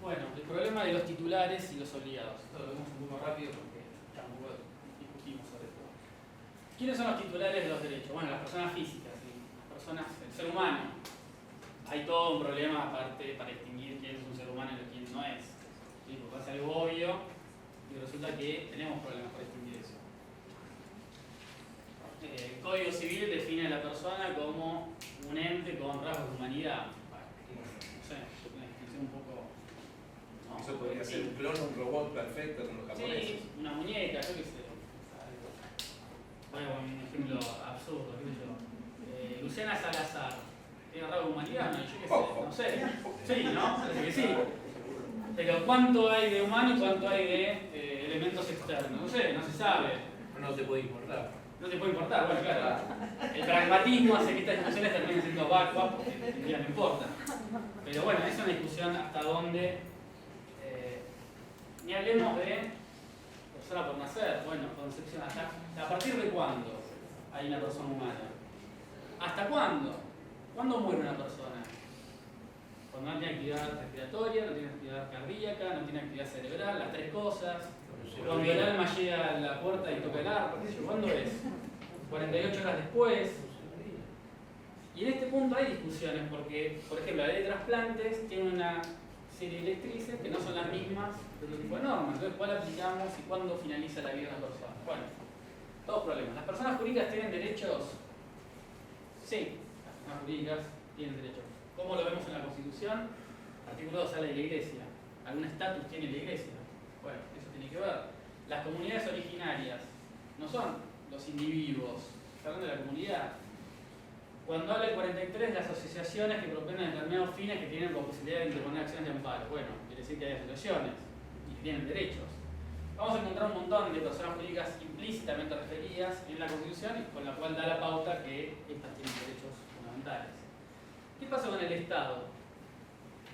Bueno, el problema de los titulares y los obligados. Esto lo vemos un poco rápido porque tampoco discutimos sobre esto. ¿Quiénes son los titulares de los derechos? Bueno, las personas físicas, ¿sí? Las personas, el ser humano. Hay todo un problema aparte para distinguir quién es un ser humano y quién no es. ¿Sí? Porque es algo obvio y resulta que tenemos problemas para distinguir eso. El Código Civil define a la persona como un ente con rasgos de humanidad. Bueno, no sé, una descripción un poco... ¿no? Eso podría ser un clon, un robot perfecto como los japoneses. Sí, una muñeca, yo qué sé. Voy a poner un ejemplo absurdo, qué sé yo. Luciana Salazar. ¿Tiene rasgos de humanidad? No, yo qué sé, no sé. Sí, ¿no? Parece que sí. Pero ¿cuánto hay de humano y cuánto hay de elementos externos? No sé, no se sabe. No te puede importar. No te puede importar, bueno, claro. El pragmatismo hace que estas discusiones terminen siendo vacuas porque ya no importa. Pero bueno, es una discusión hasta donde, ni hablemos de persona por nacer, bueno, concepción, ¿a partir de cuándo hay una persona humana? ¿Hasta cuándo? ¿Cuándo muere una persona? Cuando no tiene actividad respiratoria, no tiene actividad cardíaca, no tiene actividad cerebral, las tres cosas. Cuando el alma llega a la puerta y toca el arpa, ¿cuándo es? 48 horas después. Y en este punto hay discusiones porque, por ejemplo, la ley de trasplantes tiene una serie de directrices que no son las mismas de otro tipo de normas. Entonces, ¿cuál aplicamos y cuándo finaliza la vida de una persona? Bueno, dos problemas. ¿Las personas jurídicas tienen derechos? Sí, las personas jurídicas tienen derechos. ¿Cómo lo vemos en la Constitución? Artículo 2 habla de la Iglesia. ¿Algún estatus tiene la Iglesia? Bueno, eso tiene que ver. Las comunidades originarias no son los individuos, está hablando de la comunidad. Cuando habla el 43, las asociaciones que proponen determinados fines que tienen la posibilidad de interponer acciones de amparo. Bueno, quiere decir que hay asociaciones y que tienen derechos. Vamos a encontrar un montón de personas jurídicas implícitamente referidas en la Constitución y con la cual da la pauta que estas tienen derechos fundamentales. ¿Qué pasa con el Estado?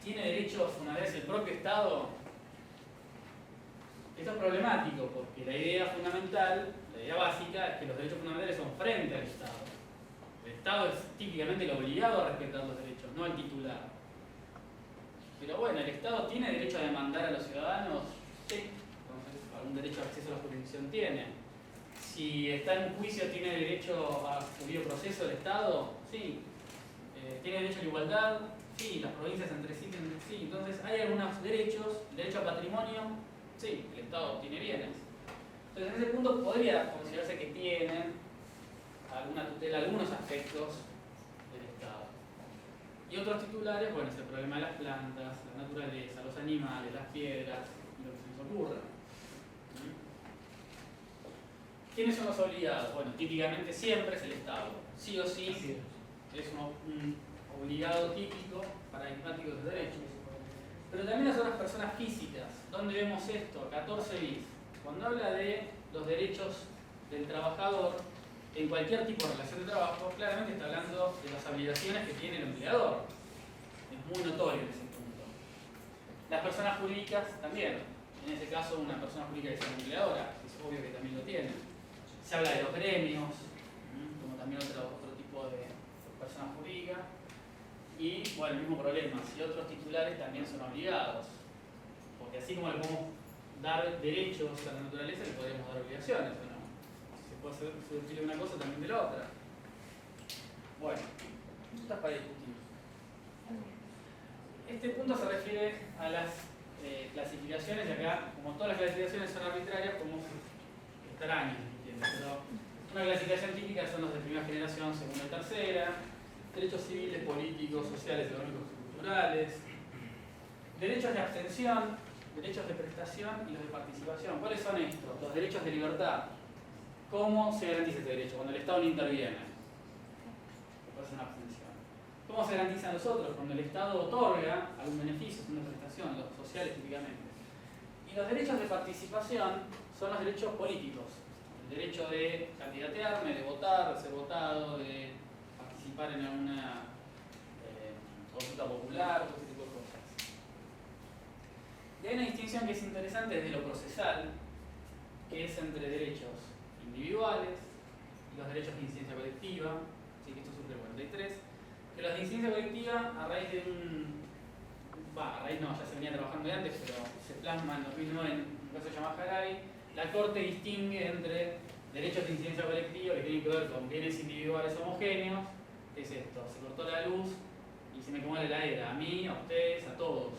¿Tiene derechos una vez el propio Estado? Esto es problemático porque la idea fundamental, la idea básica, es que los derechos fundamentales son frente al Estado. El Estado es típicamente el obligado a respetar los derechos, no el titular. Pero bueno, ¿el Estado tiene derecho a demandar a los ciudadanos? Sí. Entonces, ¿algún derecho de acceso a la jurisdicción tiene? Si está en un juicio, ¿tiene derecho a su debido proceso el Estado? Sí. ¿Tiene derecho a la igualdad? Sí. ¿Las provincias entre sí tienen? Sí. Entonces, hay algunos derechos, el derecho al patrimonio. Sí, el Estado tiene bienes. Entonces, en ese punto podría considerarse que tienen alguna tutela, algunos aspectos del Estado. Y otros titulares, bueno, es el problema de las plantas, la naturaleza, los animales, las piedras, y lo que se les ocurra. ¿Quiénes son los obligados? Bueno, típicamente siempre es el Estado. Sí o sí, es un obligado típico paradigmático de derechos. Pero también las otras personas físicas. ¿Dónde vemos esto? 14 bis. Cuando habla de los derechos del trabajador en cualquier tipo de relación de trabajo, claramente está hablando de las obligaciones que tiene el empleador. Es muy notorio en ese punto. Las personas jurídicas también. En ese caso, una persona jurídica que es una empleadora, es obvio que también lo tiene. Se habla de los gremios, como también otro tipo de personas jurídicas. Y, bueno, el mismo problema, si otros titulares también son obligados. Porque así como le podemos dar derechos a la naturaleza, le podríamos dar obligaciones, ¿o no? Si se puede hacer de una cosa, también de la otra. Bueno, esto está para discutir. Este punto se refiere a las clasificaciones, y acá, como todas las clasificaciones son arbitrarias, podemos estar años discutiendo. Pero una clasificación típica son los de primera generación, segunda y tercera. Derechos civiles, políticos, sociales, económicos y culturales, derechos de abstención, derechos de prestación y los de participación. ¿Cuáles son estos? Los derechos de libertad. ¿Cómo se garantiza este derecho? Cuando el Estado no interviene. Puede ser una abstención. ¿Cómo se garantiza a nosotros? Cuando el Estado otorga algún beneficio, una prestación, los sociales típicamente. Y los derechos de participación son los derechos políticos. El derecho de candidatearme, de votar, de ser votado, de participar en alguna consulta popular, todo ese tipo de cosas. Y hay una distinción que es interesante desde lo procesal, que es entre derechos individuales y los derechos de incidencia colectiva, así que esto surge el 43, que los de incidencia colectiva a raíz de ya se venía trabajando de antes, pero se plasma en 2009 en un caso llamado Harai, la Corte distingue entre derechos de incidencia colectiva que tienen que ver con bienes individuales homogéneos, que es esto, se cortó la luz y se me quemó la heladera, a mí, a ustedes, a todos.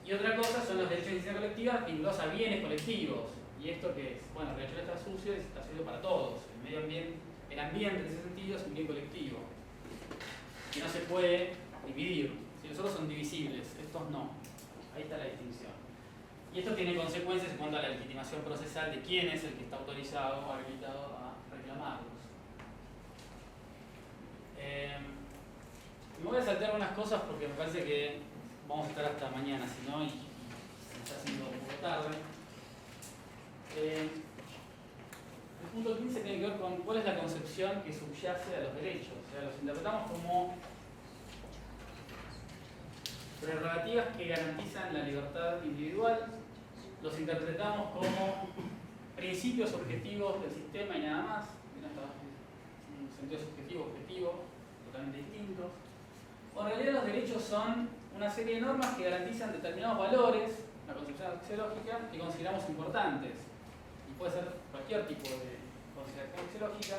Y otra cosa son los derechos de incidencia colectiva vinculados a bienes colectivos. ¿Y esto qué es? Bueno, el Riachuelo está sucio y está sucio para todos. El medio ambiente, el ambiente en ese sentido es un bien colectivo. Que no se puede dividir. Si los otros son divisibles, estos no. Ahí está la distinción. Y esto tiene consecuencias en cuanto a la legitimación procesal de quién es el que está autorizado o habilitado a reclamarlos. Me voy a saltar unas cosas porque me parece que vamos a estar hasta mañana, si no, y se está haciendo un poco tarde. El punto 15 tiene que ver con cuál es la concepción que subyace a los derechos. O sea, los interpretamos como prerrogativas que garantizan la libertad individual, los interpretamos como principios objetivos del sistema y nada más, en un sentido subjetivo, objetivo, totalmente distintos. O en realidad los derechos son una serie de normas que garantizan determinados valores, una concepción axiológica, que consideramos importantes. Y puede ser cualquier tipo de consideración axiológica.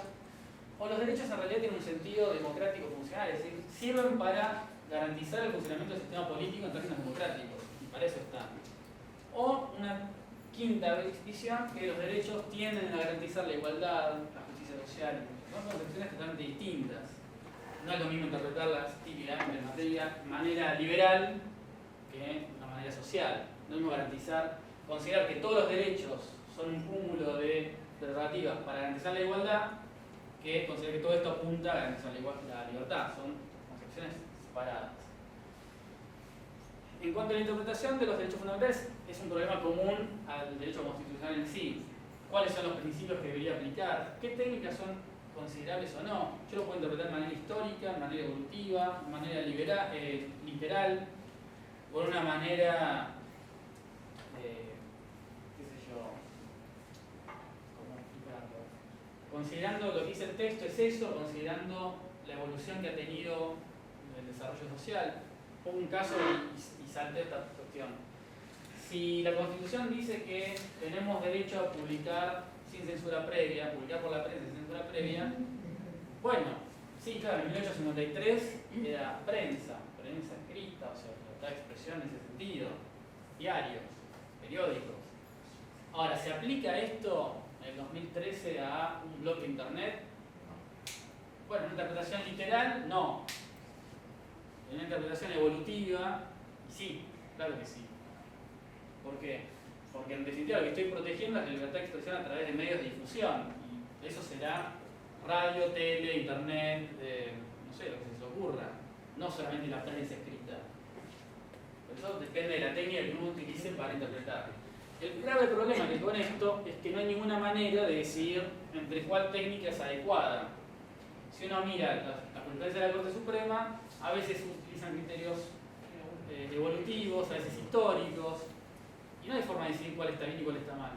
O los derechos en realidad tienen un sentido democrático funcional, es decir, sirven para garantizar el funcionamiento del sistema político en términos democráticos, y para eso están. O una quinta visión, que los derechos tienden a garantizar la igualdad, la justicia social, son concepciones totalmente distintas. No es lo mismo interpretarlas típicamente de manera liberal que de una manera social. No es lo mismo considerar que todos los derechos son un cúmulo de prerrogativas para garantizar la igualdad, que considerar que todo esto apunta a garantizar la libertad. Son concepciones separadas. En cuanto a la interpretación de los derechos fundamentales, es un problema común al derecho constitucional en sí. ¿Cuáles son los principios que debería aplicar? ¿Qué técnicas son considerables o no? Yo lo puedo interpretar de manera histórica, de manera evolutiva, de manera literal, por una manera, qué sé yo, ¿cómo explicarlo? Considerando lo que dice el texto es eso, considerando la evolución que ha tenido el desarrollo social. Pongo un caso y salte esta cuestión. Si la Constitución dice que tenemos derecho a publicar sin censura previa, publicar por la prensa sin censura previa, bueno, sí, claro, en 1853 era prensa escrita, o sea, libertad de expresión en ese sentido, diarios, periódicos. Ahora, ¿se aplica esto en el 2013 a un blog de internet? Bueno, una interpretación literal, no. En una interpretación evolutiva, sí, claro que sí. ¿Por qué? Porque en definitiva lo que estoy protegiendo es la libertad de expresión a través de medios de difusión. Y eso será radio, tele, internet, no sé, lo que se les ocurra. No solamente la prensa escrita. Por eso depende de la técnica que uno utilice para interpretar. El grave problema que con esto es que no hay ninguna manera de decidir entre cuál técnica es adecuada. Si uno mira las jurisprudencias de la Corte Suprema, a veces utilizan criterios evolutivos, a veces históricos, y no hay forma de decidir cuál está bien y cuál está mal.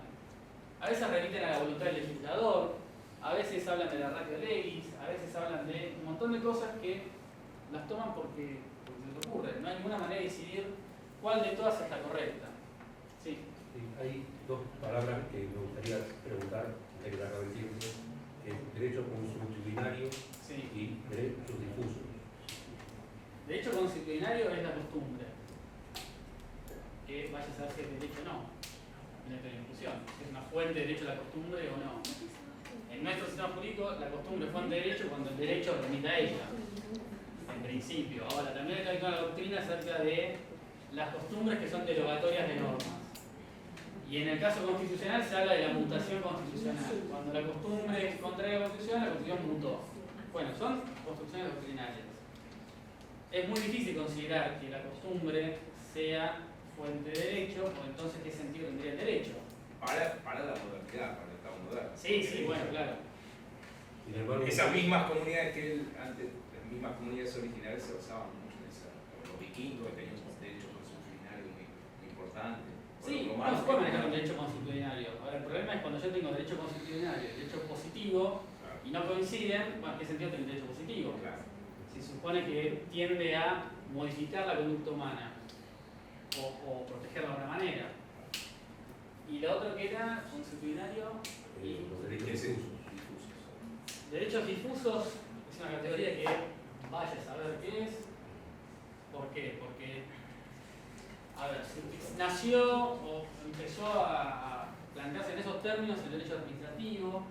A veces remiten a la voluntad del legislador, a veces hablan de la ratio legis, a veces hablan de un montón de cosas que las toman porque se les ocurre. No hay ninguna manera de decidir cuál de todas es la correcta. Sí. Sí, hay dos palabras que me gustaría preguntar, de la reciente, que es derecho consuetudinario y derechos difusos. Derecho consuetudinario es la costumbre. Que vaya a saber si es derecho o no. En la discusión. Si es una fuente de derecho a la costumbre o no. En nuestro sistema jurídico, la costumbre es fuente de derecho cuando el derecho remite a ella. En principio. Ahora, también hay toda la doctrina acerca de las costumbres que son derogatorias de normas. Y en el caso constitucional se habla de la mutación constitucional. Cuando la costumbre es contraria a la Constitución mutó. Bueno, son construcciones doctrinales. Es muy difícil considerar que la costumbre sea fuente de derecho, o entonces ¿qué sentido tendría el derecho? Para la modernidad, para el Estado moderno. Sí, bueno, claro. Sin embargo, esas mismas comunidades que antes, las mismas comunidades originales se basaban mucho V, que tenía un derecho consuetudinario muy importante. Sí, no se puede manejar un derecho consuetudinario. Ahora, el problema es cuando yo tengo derecho consuetudinario y derecho positivo y no coinciden, bueno, ¿en qué sentido tengo derecho positivo? Claro. Se supone que tiende a modificar la conducta humana o protegerla de alguna manera. Y lo otro que era consuetudinario y Los derechos difusos. derechos difusos es una categoría que vaya a saber qué es. ¿Por qué? Porque, a ver, nació o empezó a plantearse en esos términos el derecho administrativo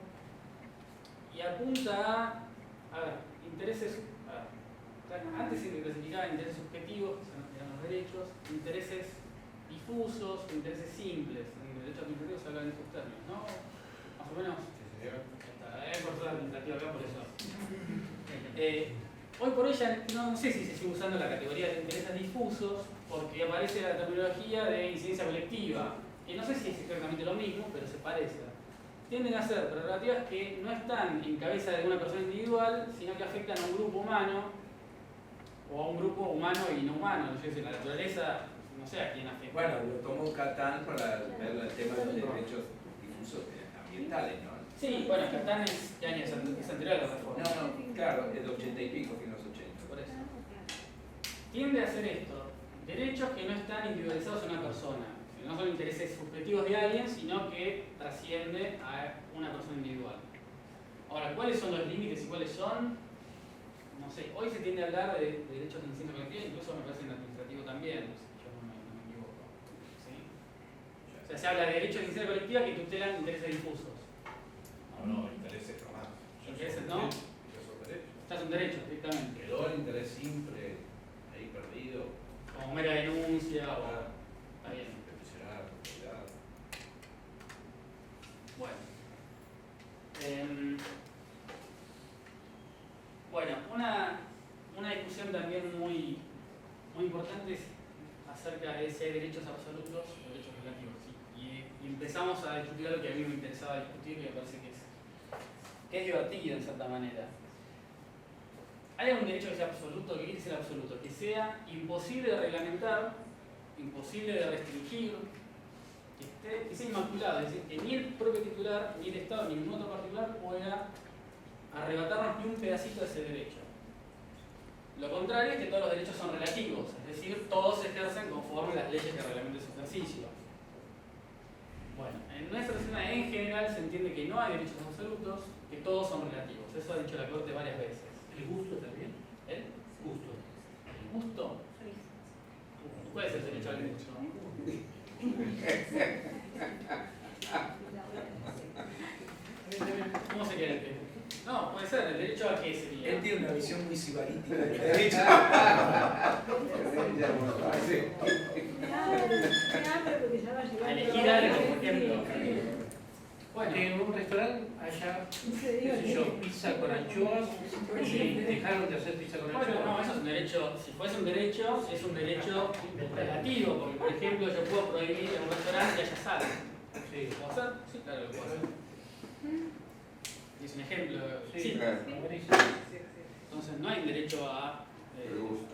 y apunta a ver, intereses, antes se clasificaba intereses subjetivos, que eran los derechos, intereses difusos, intereses simples. En el derecho administrativo se habla en estos términos, ¿no? Más o menos. Hay control administrativo acá por eso. Hoy por hoy ya no sé si se sigue usando la categoría de intereses difusos porque aparece la terminología de incidencia colectiva. Y no sé si es exactamente lo mismo, pero se parece. Tienden a ser prerrogativas que no están en cabeza de una persona individual, sino que afectan a un grupo humano o a un grupo humano y no humano. Yo sé, la naturaleza, no sé a quién afecta. Bueno, lo tomó Catán para ver el tema de los derechos difusos ambientales, ¿no? Sí, bueno, Catán es anterior a la reforma. No, claro, es de 80 y pico, fin de los 80. Por eso. Tiende a hacer esto, derechos que no están individualizados en una persona, que no son intereses subjetivos de alguien, sino que trasciende a una persona individual. Ahora, ¿cuáles son los límites y cuáles son? No sé, hoy se tiende a hablar de derechos de incidencia colectiva, incluso me parece en administrativo también, si yo no me equivoco. ¿Sí? O sea, se habla de derechos de incidencia colectiva que tutelan intereses difusos. No, intereses jamás. Intereses no. Estás un derecho, directamente. Quedó el interés simple ahí perdido. Como mera denuncia o. Está bien. Peticionar, propiedad. Bueno. Bueno, una discusión también muy importante es acerca de si hay derechos absolutos o derechos relativos. ¿Sí? Y empezamos a discutir algo que a mí me interesaba discutir y me parece que es divertido en cierta manera. ¿Hay algún derecho que sea absoluto? ¿Qué quiere decir absoluto? Que sea imposible de reglamentar, imposible de restringir, que sea inmaculado, es decir, que ni el propio titular, ni el Estado, ni ningún otro particular pueda arrebatarnos ni un pedacito de ese derecho. Lo contrario es que todos los derechos son relativos, es decir, todos se ejercen conforme las leyes que reglamentan su ejercicio. Bueno, en nuestra sociedad en general se entiende que no hay derechos absolutos, que todos son relativos. Eso ha dicho la Corte varias veces. ¿El gusto también? ¿El? Gusto. ¿El gusto? ¿Cuál es el derecho al gusto? ¿Cómo sería el derecho? No, puede ser, el derecho a qué sería. Él tiene una visión muy sibarítica del derecho. A elegir algo, por ejemplo. Bueno, que en un restaurante haya, qué sé yo, pizza con anchoas y dejaron de hacer pizza con Bueno, anchoas. no, eso es un derecho, si fuese un derecho, es un derecho relativo, porque por ejemplo yo puedo prohibir en un restaurante que haya sal. Sí. ¿Lo puedo hacer? Sí, claro, lo puedo hacer. Y es un ejemplo. Sí, Sí. buenísimo. Entonces no hay derecho a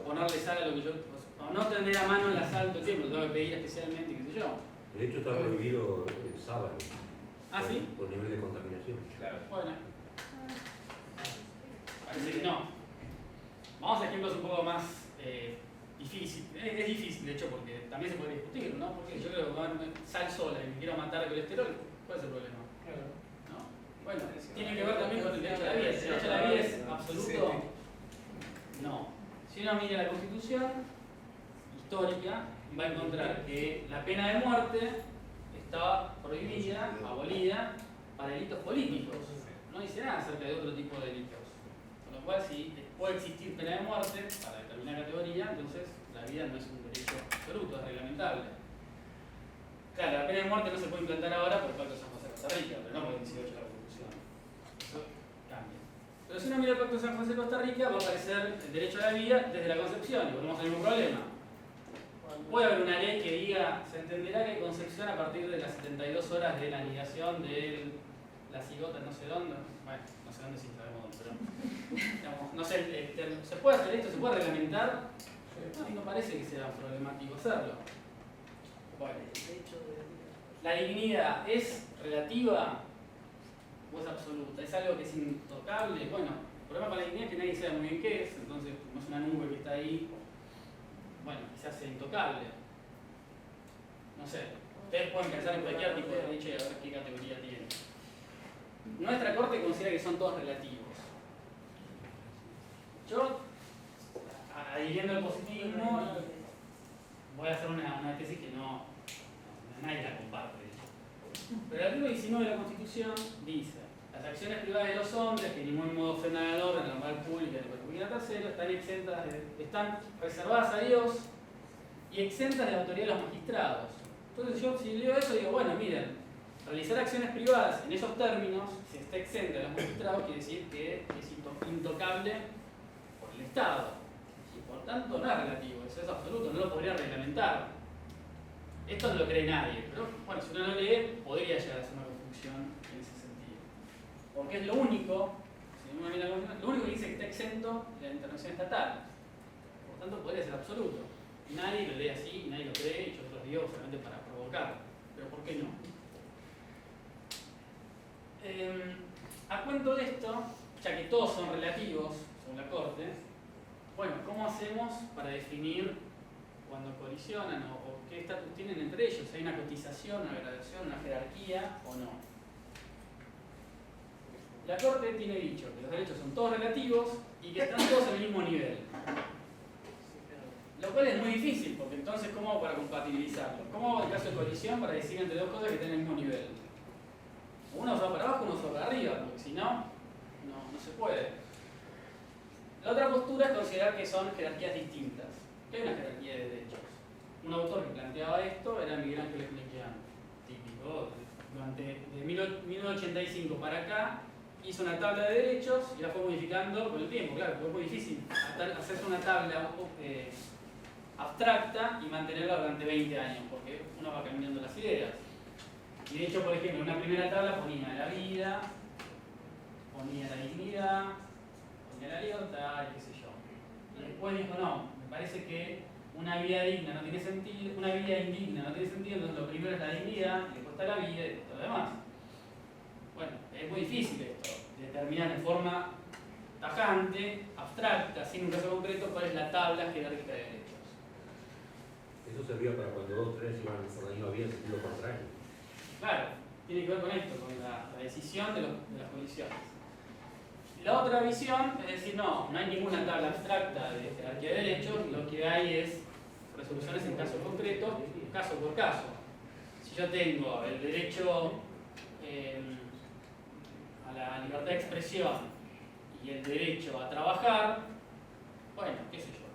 ponerle sal a lo que yo, o no tener a mano la sal todo el tiempo, lo tengo que pedir especialmente, qué sé yo. De hecho, está prohibido el sábado. ¿Ah, sí? Por nivel de contaminación. Claro. Bueno. Parece que no. Vamos a ejemplos un poco más difíciles. Es difícil, de hecho, porque también se puede discutir, ¿no? Porque yo creo que comer sal sola y me quiero matar el colesterol, ¿cuál es el problema? ¿No? Bueno, tiene que ver también con el derecho a la vida. ¿El derecho a la vida es absoluto? No. Si uno mira la Constitución histórica, va a encontrar que la pena de muerte estaba prohibida, abolida, para delitos políticos. No dice nada acerca de otro tipo de delitos. Con lo cual, si puede existir pena de muerte para determinada categoría, entonces la vida no es un derecho absoluto, es reglamentable. Claro, la pena de muerte no se puede implantar ahora por el Pacto de San José de Costa Rica, pero no por el 18 de la Constitución. Eso cambia. Pero si uno mira el Pacto de San José de Costa Rica, va a aparecer el derecho a la vida desde la concepción, y volvemos al mismo problema. Puede haber una ley que diga, se entenderá que concepción a partir de las 72 horas de la anidación de la cigota no sé dónde, bueno, no sé dónde sí sabemos dónde, pero digamos, no sé, se puede hacer esto, se puede reglamentar No, y no parece que sea problemático hacerlo. Bueno, ¿la dignidad es relativa o es absoluta? ¿Es algo que es intocable? Bueno, el problema con la dignidad es que nadie sabe muy bien qué es, entonces como es una nube que está ahí, bueno, quizás sea intocable. No sé, ustedes pueden pensar en cualquier tipo de derecho y a ver qué categoría tiene. Nuestra corte considera que son todos relativos. Yo, adhiriendo al positivismo, voy a hacer una tesis que nadie la comparte. Pero el artículo 19 de la Constitución dice: las acciones privadas de los hombres, que de ningún modo ofendan al orden, a la moral pública y a la tercero, están reservadas a Dios y exentas de la autoridad de los magistrados. Entonces yo, si leo eso, digo, bueno, miren, realizar acciones privadas en esos términos, si está exenta de los magistrados, quiere decir que es intocable por el Estado. Y por tanto no es relativo, eso es absoluto, no lo podría reglamentar. Esto no lo cree nadie, pero bueno, si uno lo lee, podría llegar a ser una construcción en ese sentido. Porque es lo único, si uno mira lo único que dice que está exento de la intervención estatal. Por tanto, podría ser absoluto. Nadie lo lee así, nadie lo cree, y yo te lo digo solamente para provocar. Pero ¿por qué no? A cuento de esto, ya que todos son relativos, según la Corte, bueno, ¿cómo hacemos para definir cuando colisionan o qué estatus tienen entre ellos? ¿Hay una cotización, una gradación, una jerarquía o no? La Corte tiene dicho que los derechos son todos relativos y que están todos al mismo nivel. Lo cual es muy difícil, porque entonces, ¿cómo hago para compatibilizarlo? ¿Cómo hago en caso de colisión para decir entre dos cosas que estén al mismo nivel? Uno va para abajo, uno va para arriba, porque si no, no se puede. La otra postura es considerar que son jerarquías distintas, que hay una jerarquía de derechos. Un autor que planteaba esto era Miguel Ángel Espinetian, típico, de 1985 para acá, hizo una tabla de derechos y la fue modificando con el tiempo. Claro, porque es muy difícil hacerse una tabla abstracta y mantenerla durante 20 años, porque uno va cambiando las ideas. Y de hecho, por ejemplo, en una primera tabla ponía la vida, ponía la dignidad, ponía la libertad y qué sé yo. Y después dijo, no, me parece que una vida digna no tiene sentido, una vida indigna no tiene sentido, entonces lo primero es la dignidad, y después está la vida y después todo lo demás. Bueno, es muy difícil esto, determinar de forma tajante, abstracta, sin un caso concreto, cuál es la tabla jerárquica de derechos. Eso servía para cuando dos o tres iban por la misma vía en sentido contrario. Claro, tiene que ver con esto, con la decisión de las colisiones. La otra visión es decir, no hay ninguna tabla abstracta de jerarquía de derechos, lo que hay es resoluciones en casos concretos, caso por caso. Si yo tengo el derecho a la libertad de expresión y el derecho a trabajar, bueno, qué sé yo.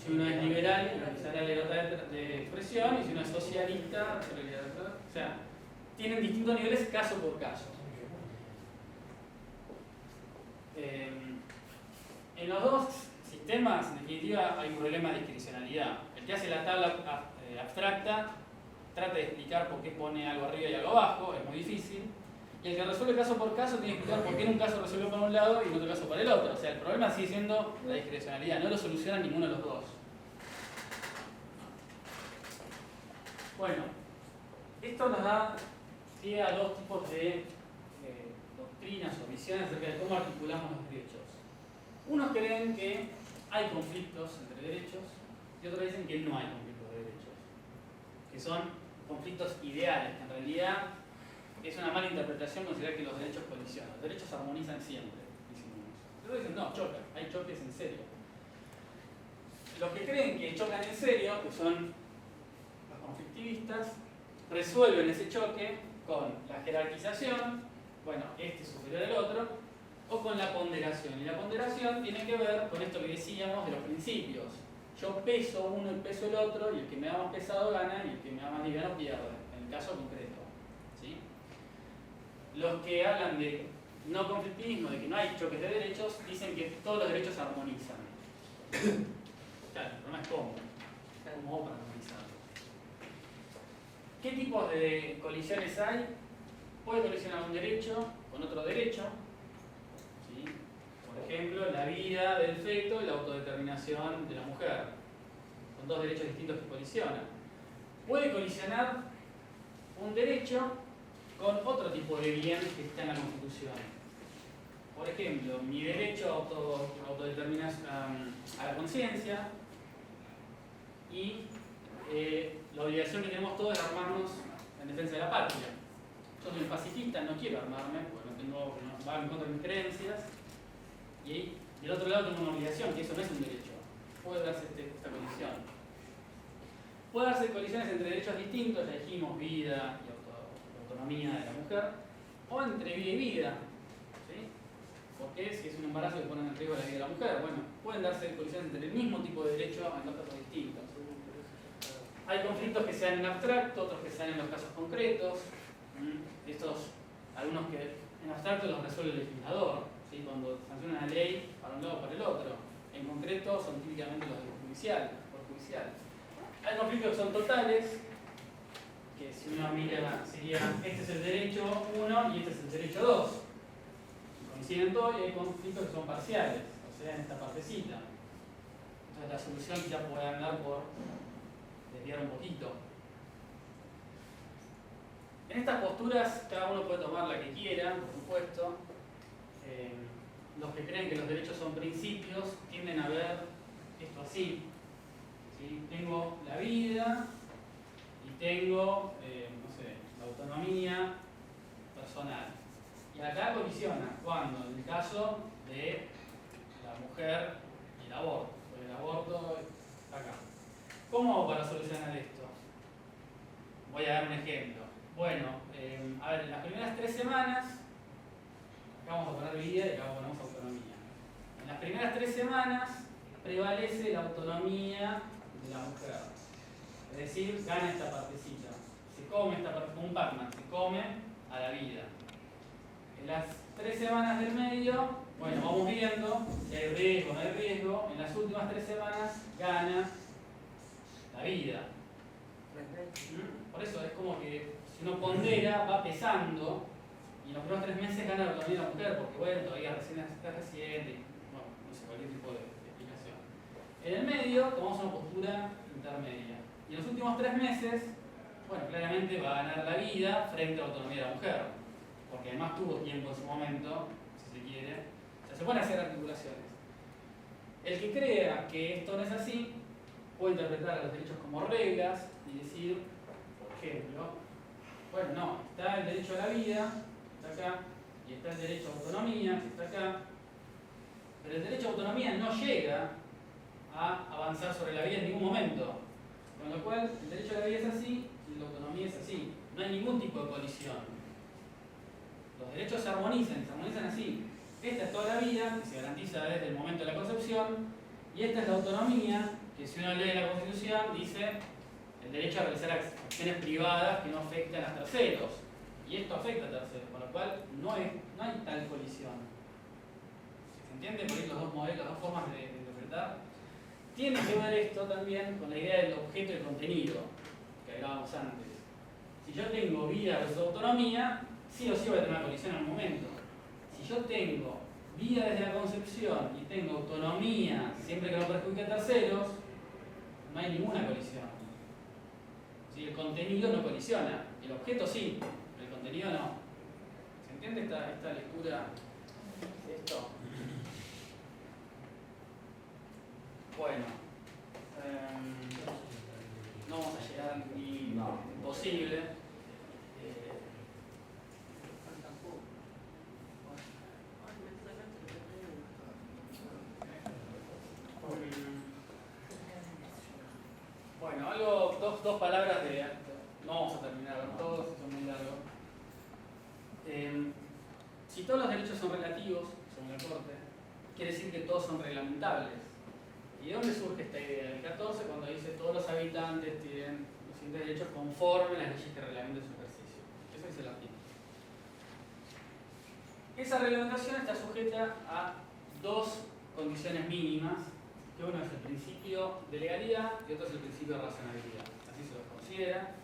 Si uno es liberal, realizará la libertad de expresión, y si uno es socialista, o sea, tienen distintos niveles caso por caso. En los dos sistemas, en definitiva, hay un problema de discrecionalidad. El que hace la tabla abstracta trata de explicar por qué pone algo arriba y algo abajo, es muy difícil. Y el que resuelve caso por caso tiene que explicar por qué en un caso resuelve para un lado y en otro caso para el otro. O sea, el problema sigue siendo la discrecionalidad, no lo soluciona ninguno de los dos. Bueno, esto nos da pie a dos tipos de doctrinas o visiones acerca de cómo articulamos los derechos. Unos creen que hay conflictos entre derechos y otros dicen que no hay conflictos de derechos, que son conflictos ideales, que en realidad es una mala interpretación considerar que los derechos colisionan. Los derechos se armonizan siempre, dicen unos. Otros dicen no, chocan, hay choques en serio. Los que creen que chocan en serio, que son los conflictivistas, resuelven ese choque con la jerarquización, bueno, este es superior al otro, o con la ponderación. Y la ponderación tiene que ver con esto que decíamos de los principios. Yo peso uno y peso el otro, y el que me da más pesado gana, y el que me da más liviano pierde, en el caso concreto. ¿Sí? Los que hablan de no conflictivismo, de que no hay choques de derechos, dicen que todos los derechos se armonizan. Claro, el problema es cómo. ¿Cómo para armonizarlos? ¿Qué tipos de colisiones hay? Puede colisionar un derecho con otro derecho. ¿Sí? Por ejemplo, la vida del feto y la autodeterminación de la mujer. con dos derechos distintos que colisionan. Puede colisionar un derecho con otro tipo de bien que está en la Constitución. Por ejemplo, mi derecho a autodeterminación a la conciencia y la obligación que tenemos todos de armarnos en defensa de la patria. Yo soy un pacifista, no quiero armarme porque no va en contra de mis creencias. Y del otro lado tengo una obligación, que eso no es un derecho. Puede darse esta colisión. Puede darse colisiones entre derechos distintos, ya dijimos, vida y autonomía de la mujer, o entre vida y vida. ¿Sí? Porque si es un embarazo que pone en riesgo la vida de la mujer, bueno, pueden darse colisiones entre el mismo tipo de derecho en dos casos distintos. Hay conflictos que se dan en abstracto, otros que se dan en los casos concretos. Estos, algunos que en abstracto los resuelve el legislador, ¿sí? Cuando sanciona una ley para un lado o para el otro. En concreto son típicamente los del judicial, por judicial. Hay conflictos que son totales, que si uno mira sería este es el derecho 1 y este es el derecho 2. Coinciden todos y hay conflictos que son parciales, o sea, en esta partecita. Entonces la solución ya puede andar por desviar un poquito. En estas posturas cada uno puede tomar la que quiera, por supuesto. Los que creen que los derechos son principios tienden a ver esto así. ¿Sí? Tengo la vida y tengo, no sé, la autonomía personal. Y acá colisiona, cuando en el caso de la mujer y el aborto. Porque el aborto está acá. ¿Cómo hago para solucionar esto? Voy a dar un ejemplo. Bueno, a ver, en las primeras 3 semanas, acá vamos a poner vida y acá ponemos autonomía. En las primeras 3 semanas prevalece la autonomía de la mujer. Es decir, gana esta partecita. Se come esta parte, como un Pac-Man, se come a la vida. En las 3 semanas del medio, bueno, vamos viendo si hay riesgo o no hay riesgo. En las últimas 3 semanas gana la vida. Por eso es como que si uno pondera, va pesando y en los primeros 3 meses gana la autonomía de la mujer porque bueno, todavía recién está reciente, bueno, no sé, cualquier tipo de explicación. En el medio tomamos una postura intermedia y en los últimos 3 meses, bueno, claramente va a ganar la vida frente a la autonomía de la mujer porque además tuvo tiempo en su momento, si se quiere, o sea, se pueden hacer articulaciones. El que crea que esto no es así puede interpretar a los derechos como reglas y decir, por ejemplo, bueno, no, está el derecho a la vida, está acá, y está el derecho a autonomía, que está acá, pero el derecho a autonomía no llega a avanzar sobre la vida en ningún momento, con lo cual el derecho a la vida es así y la autonomía es así, no hay ningún tipo de colisión. Los derechos se armonizan así. Esta es toda la vida, que se garantiza desde el momento de la concepción, y esta es la autonomía, que si uno lee la Constitución dice el derecho a realizar acciones privadas que no afecten a terceros. Y esto afecta a terceros, con lo cual no hay tal colisión. ¿Se entiende? Por ahí los dos modelos, las dos formas de interpretar. Tiene que ver esto también con la idea del objeto y el contenido, que hablábamos antes. Si yo tengo vida versus autonomía, sí o sí voy a tener una colisión en algún momento. Si yo tengo vida desde la concepción y tengo autonomía siempre que no perjudique a terceros, no hay ninguna colisión. ¿Sí? El contenido no colisiona, el objeto sí, el contenido no. ¿Se entiende esta lectura de esto? Bueno, no vamos a llegar ni imposible. Bueno, dos palabras de... No vamos a terminar con todos, son muy largos. Si todos los derechos son relativos, según la Corte, quiere decir que todos son reglamentables. ¿Y de dónde surge esta idea? El 14 cuando dice todos los habitantes tienen los siguientes derechos conforme a las leyes que reglamentan su ejercicio. Eso dice el artículo. Esa reglamentación está sujeta a 2 condiciones mínimas, que uno es el principio de legalidad y otro es el principio de racionalidad. Así se los considera.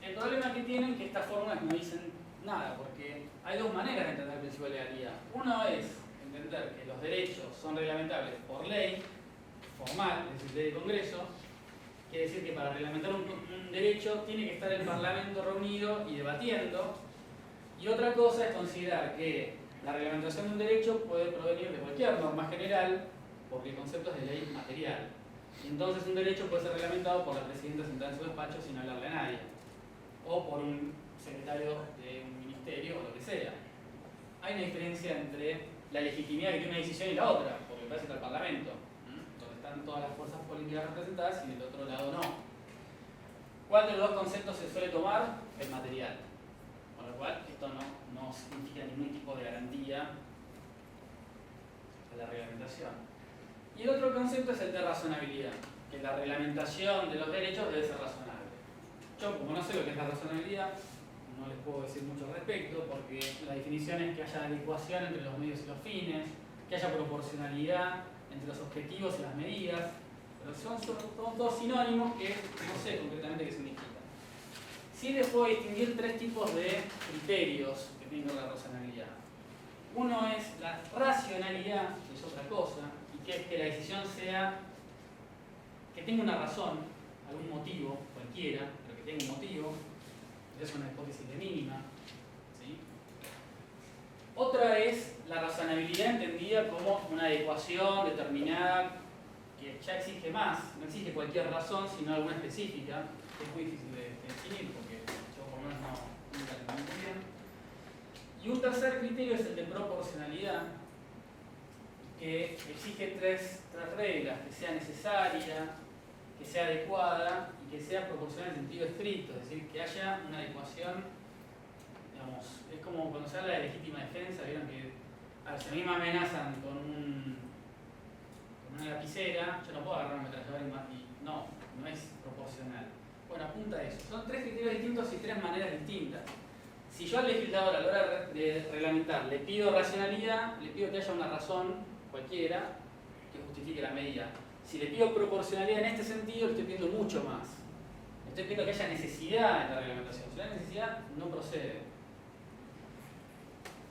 El problema que tienen es que estas fórmulas no dicen nada, porque hay 2 maneras de entender el principio de legalidad. Uno es entender que los derechos son reglamentables por ley, formal, es decir, ley de Congreso, quiere decir que para reglamentar un derecho tiene que estar el Parlamento reunido y debatiendo. Y otra cosa es considerar que la reglamentación de un derecho puede provenir de cualquier norma general, porque el concepto es de ley material. Y entonces un derecho puede ser reglamentado por la presidenta sentada en su despacho sin hablarle a nadie, o por un secretario de un ministerio o lo que sea. Hay una diferencia entre la legitimidad que tiene una decisión y la otra, porque parece que el Parlamento, donde están todas las fuerzas políticas representadas, y del otro lado no. ¿Cuál de los dos conceptos se suele tomar? El material. Con lo cual, esto no significa ningún tipo de garantía a la reglamentación. Y el otro concepto es el de razonabilidad, que la reglamentación de los derechos debe ser razonable. Yo, como no sé lo que es la razonabilidad, no les puedo decir mucho al respecto, porque la definición es que haya adecuación entre los medios y los fines, que haya proporcionalidad entre los objetivos y las medidas, pero son dos sinónimos que no sé concretamente qué significan. Sí les puedo distinguir tres tipos de criterios que tienen con la razonabilidad. Uno es la racionalidad, que es otra cosa, y que es que la decisión sea, que tenga una razón, algún motivo, cualquiera, pero que tenga un motivo. Es una hipótesis de mínima. ¿Sí? Otra es la razonabilidad entendida como una adecuación determinada que ya exige más, no exige cualquier razón, sino alguna específica, que es muy difícil de definir porque yo por lo menos nunca lo entiendo bien. Y un tercer criterio es el de proporcionalidad, que exige tres reglas: que sea necesaria, que sea adecuada y que sea proporcional en sentido estricto, es decir, que haya una adecuación, digamos, es como cuando se habla de legítima defensa, vieron que si a mí me amenazan con una lapicera, yo no puedo agarrar una ametralladora y no es proporcional. Bueno, apunta a eso. Son tres criterios distintos y tres maneras distintas. Si yo al legislador a la hora de reglamentar le pido racionalidad, le pido que haya una razón cualquiera que justifique la medida. Si le pido proporcionalidad en este sentido, le estoy pidiendo mucho más. Le estoy pidiendo que haya necesidad en la reglamentación. Si no hay necesidad, no procede.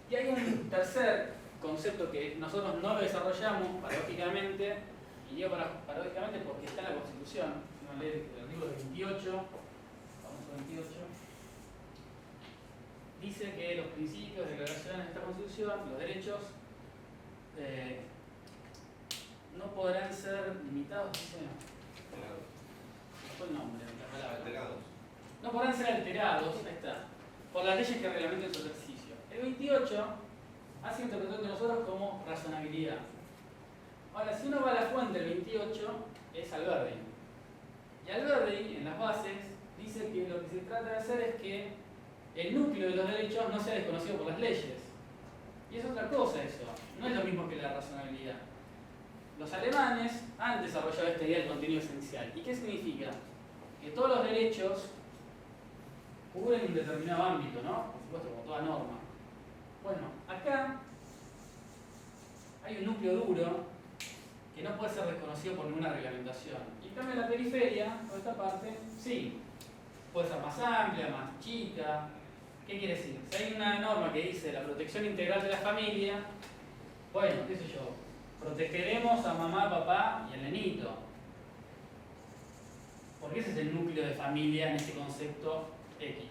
Y hay un tercer concepto que nosotros no lo desarrollamos paradójicamente, y digo paradójicamente porque está en la Constitución. Si uno lee el artículo 28, famoso 28, dice que los principios, declaraciones de esta Constitución, los derechos, no podrán ser limitados, dice, no fue el nombre de la palabra. Alterados. No podrán ser alterados, ahí está, por las leyes que reglamenten su ejercicio. El 28 ha sido interpretado de nosotros como razonabilidad. Ahora, si uno va a la fuente del 28, es Alberdi. Y Alberdi, en las bases, dice que lo que se trata de hacer es que el núcleo de los derechos no sea desconocido por las leyes. Y es otra cosa eso, no es lo mismo que la razonabilidad. Los alemanes han desarrollado esta idea del contenido esencial. ¿Y qué significa? Que todos los derechos cubren un determinado ámbito, ¿no? Por supuesto, como toda norma. Bueno, acá hay un núcleo duro que no puede ser desconocido por ninguna reglamentación. Y en cambio en la periferia, por esta parte, sí. Puede ser más amplia, más chica. ¿Qué quiere decir? Si hay una norma que dice la protección integral de la familia, bueno, qué sé yo, protegeremos a mamá, papá y al nenito. Porque ese es el núcleo de familia en ese concepto X.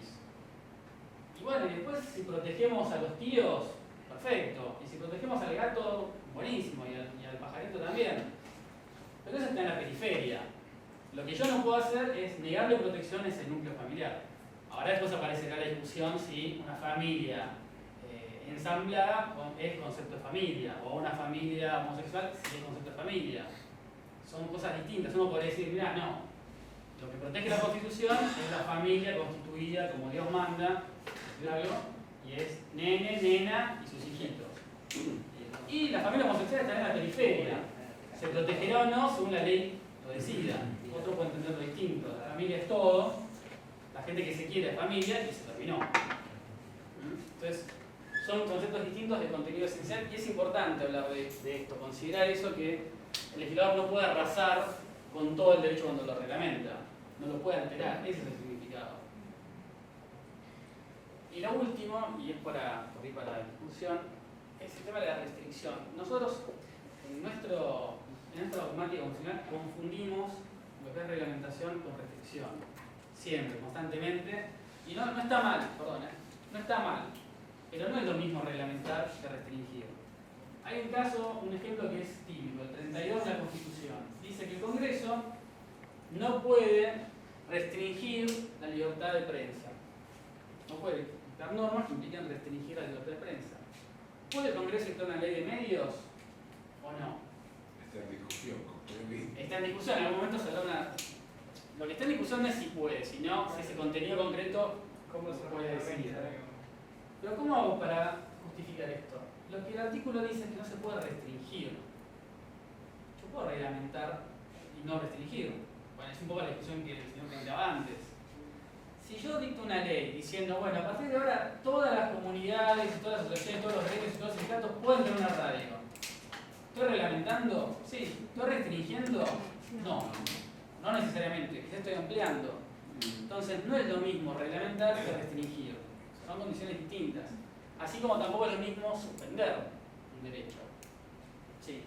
Y bueno, y después si protegemos a los tíos, perfecto. Y si protegemos al gato, buenísimo. Y al pajarito también. Pero eso está en la periferia. Lo que yo no puedo hacer es negarle protección a ese núcleo familiar. Ahora después aparecerá la discusión si una familia ensamblada es concepto de familia, o una familia homosexual si es concepto de familia. Son cosas distintas. Uno podría decir, mira, no, lo que protege la Constitución es la familia constituida como Dios manda, y es nene, nena y sus hijitos. Y la familia homosexual está en la periferia. Se protegerá o no según la ley lo decida. Otro puede entenderlo distinto. La familia es todo, la gente que se quiere es familia y se terminó. Entonces, son conceptos distintos de contenido esencial y es importante hablar de esto, considerar eso, que el legislador no puede arrasar con todo el derecho cuando lo reglamenta, no lo puede alterar, ese es el significado. Y lo último, y es por ir para la discusión, es el tema de la restricción. Nosotros En nuestra dogmática funcional confundimos lo que es reglamentación con restricción. Siempre, constantemente. Y no está mal, perdón, no está mal. Pero no es lo mismo reglamentar que restringir. Hay un ejemplo que es típico, el 32 de la Constitución. Dice que el Congreso no puede restringir la libertad de prensa. No puede dictar normas que implican restringir la libertad de prensa. ¿Puede el Congreso dictar una ley de medios o no? Está en discusión. Está en discusión, en algún momento se habla Lo que está en discusión no es si puede, sino si ese contenido concreto, ¿cómo se puede decir? Pero ¿cómo hago para justificar esto? Lo que el artículo dice es que no se puede restringir. Yo puedo reglamentar y no restringir. Bueno, es un poco la discusión que el señor planteaba antes. Si yo dicto una ley diciendo, bueno, a partir de ahora todas las comunidades, todas las asociaciones, todos los derechos y todos los sindicatos pueden tener una radio. ¿Estoy reglamentando? Sí. ¿Estoy restringiendo? No. No necesariamente, quizás estoy ampliando. Entonces no es lo mismo reglamentar que restringir. Son condiciones distintas. Así como tampoco es lo mismo suspender un derecho. Sí.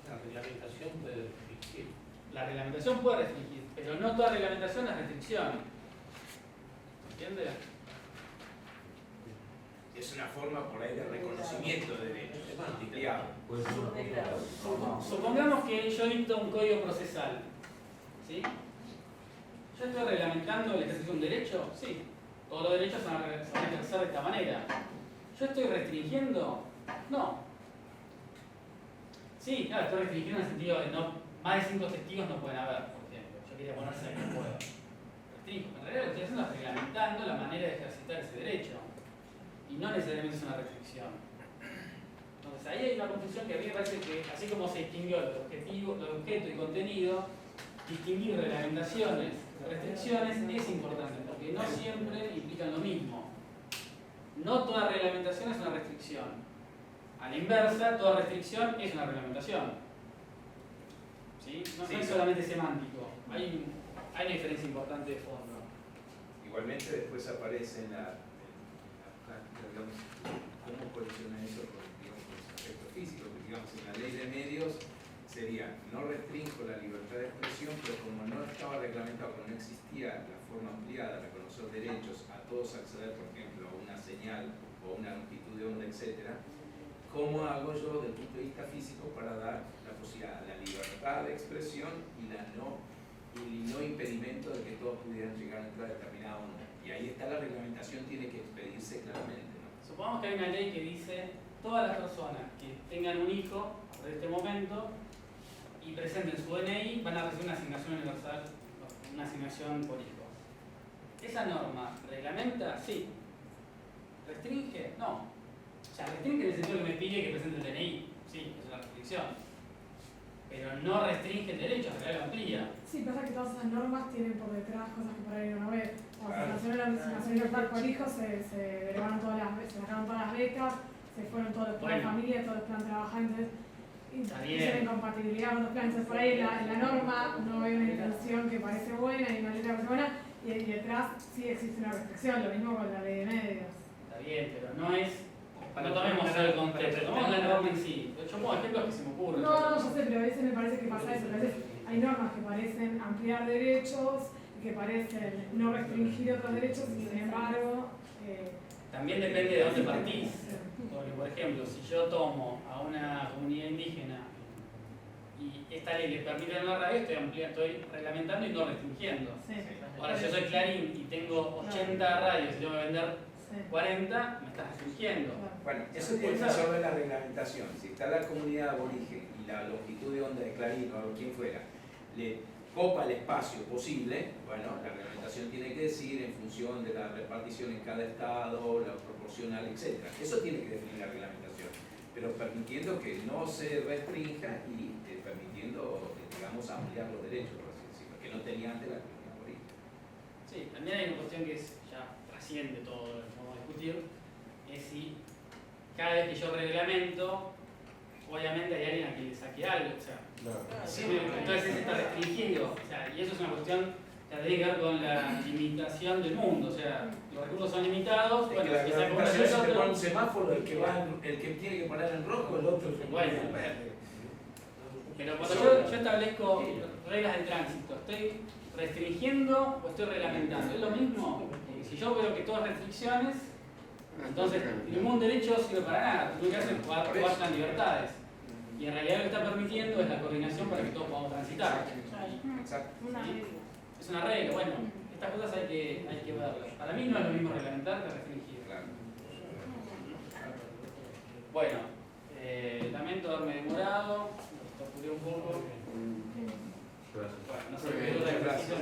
La reglamentación puede restringir. La reglamentación puede restringir, pero no toda reglamentación es restricción. ¿Entiendes? Es una forma por ahí de reconocimiento de derechos. Supongamos que yo dicto un código procesal. ¿Sí? ¿Yo estoy reglamentando el ejercicio de un derecho? Sí. Todos los derechos se van a ejercer de esta manera. ¿Yo estoy restringiendo? No. Sí, claro, estoy restringiendo en el sentido de más de 5 testigos no pueden haber, por ejemplo. Yo quería ponerse que no puedo. Restringo. En realidad lo que estoy haciendo es reglamentando la manera de ejercitar ese derecho. Y no necesariamente es una restricción. Entonces ahí hay una confusión que a mí me parece que, así como se distinguió el objeto y contenido, distinguir reglamentaciones de restricciones es importante, porque no siempre implican lo mismo. No toda reglamentación es una restricción. A la inversa, toda restricción es una reglamentación. ¿Sí? No es solamente semántico, hay una diferencia importante de fondo. Igualmente después aparece en la práctica, digamos, cómo colisiona eso con, digamos, con los aspectos físicos. Digamos, en la ley de medios sería, no restringo la libertad de expresión, pero como no estaba reglamentado, como no existía la forma ampliada de reconocer derechos a todos acceder, por ejemplo, a una señal o una longitud de onda, etc., ¿cómo hago yo desde el punto de vista físico para dar la posibilidad de la libertad de expresión y el no impedimento de que todos pudieran llegar a entrar a determinada onda? Y ahí está la reglamentación, tiene que expedirse claramente, ¿no? Supongamos que hay una ley que dice todas las personas que tengan un hijo de este momento y presenten su DNI van a recibir una asignación universal, una asignación por hijos. ¿Esa norma reglamenta? Sí. ¿Restringe? No. O sea, restringe en el sentido que me pide que presente el DNI. Sí, es una restricción. Pero no restringe el derecho, en realidad lo amplía. Sí, pasa que todas esas normas tienen por detrás cosas que por ahí no ve. La asignación universal por hijos se derivaron se sacaron todas las becas, se fueron todos los planes de familia, todos los planes trabajantes. Hicieron incompatibilidad con los planes. Entonces por ahí en la norma no hay una intención que parece buena y una letra que parece buena, y detrás sí existe una restricción, lo mismo con la ley de medios. Está bien, pero no es. No tomemos solo el contexto, tomemos la norma en sí. Yo pongo ejemplos que se me ocurren. No, yo sé, pero a veces me parece que pasa eso. A veces hay normas que parecen ampliar derechos, que parecen no restringir otros derechos, y sin embargo. También depende de dónde partís. Porque, por ejemplo, si yo tomo a una comunidad indígena y esta ley les permite en la radio, estoy reglamentando y no restringiendo. Sí. Ahora, si yo soy Clarín y tengo 80 radios y tengo que vender 40, me estás restringiendo. Bueno, eso tiene que ser de la reglamentación. Si está la comunidad aborigen y la longitud de onda de Clarín o quien fuera, le copa el espacio posible, bueno, la reglamentación tiene que decir en función de la repartición en cada estado, la proporcional, etc. Eso tiene que definir la reglamentación, pero permitiendo que no se restrinja y permitiendo, digamos, ampliar los derechos, por así decirlo, que no tenía antes la comunidad aborigen. Sí, también hay una cuestión que ya trasciende todo lo que vamos a discutir, es si cada vez que yo reglamento, obviamente hay alguien a quien le saque algo, o sea, entonces se está restringiendo, o sea, y eso es una cuestión que tiene que ver con la limitación del mundo, o sea, los recursos son limitados, bueno, la reglamentación se te pone un semáforo, el que tiene que parar en rojo, el otro bueno, Pero cuando yo establezco reglas de tránsito, ¿estoy restringiendo o estoy reglamentando? ¿Es lo mismo? Si yo veo que todas restricciones, entonces ningún derecho sirve para nada. Lo que hace es coartan libertades. Y en realidad lo que está permitiendo es la coordinación para que todos podamos transitar. ¿Sí? Es una regla. Bueno, estas cosas hay que verlas. Para mí no es lo mismo reglamentar que restringir. Bueno, lamento haberme demorado, nos apuré un poco. Bueno, no sé qué duda. Gracias.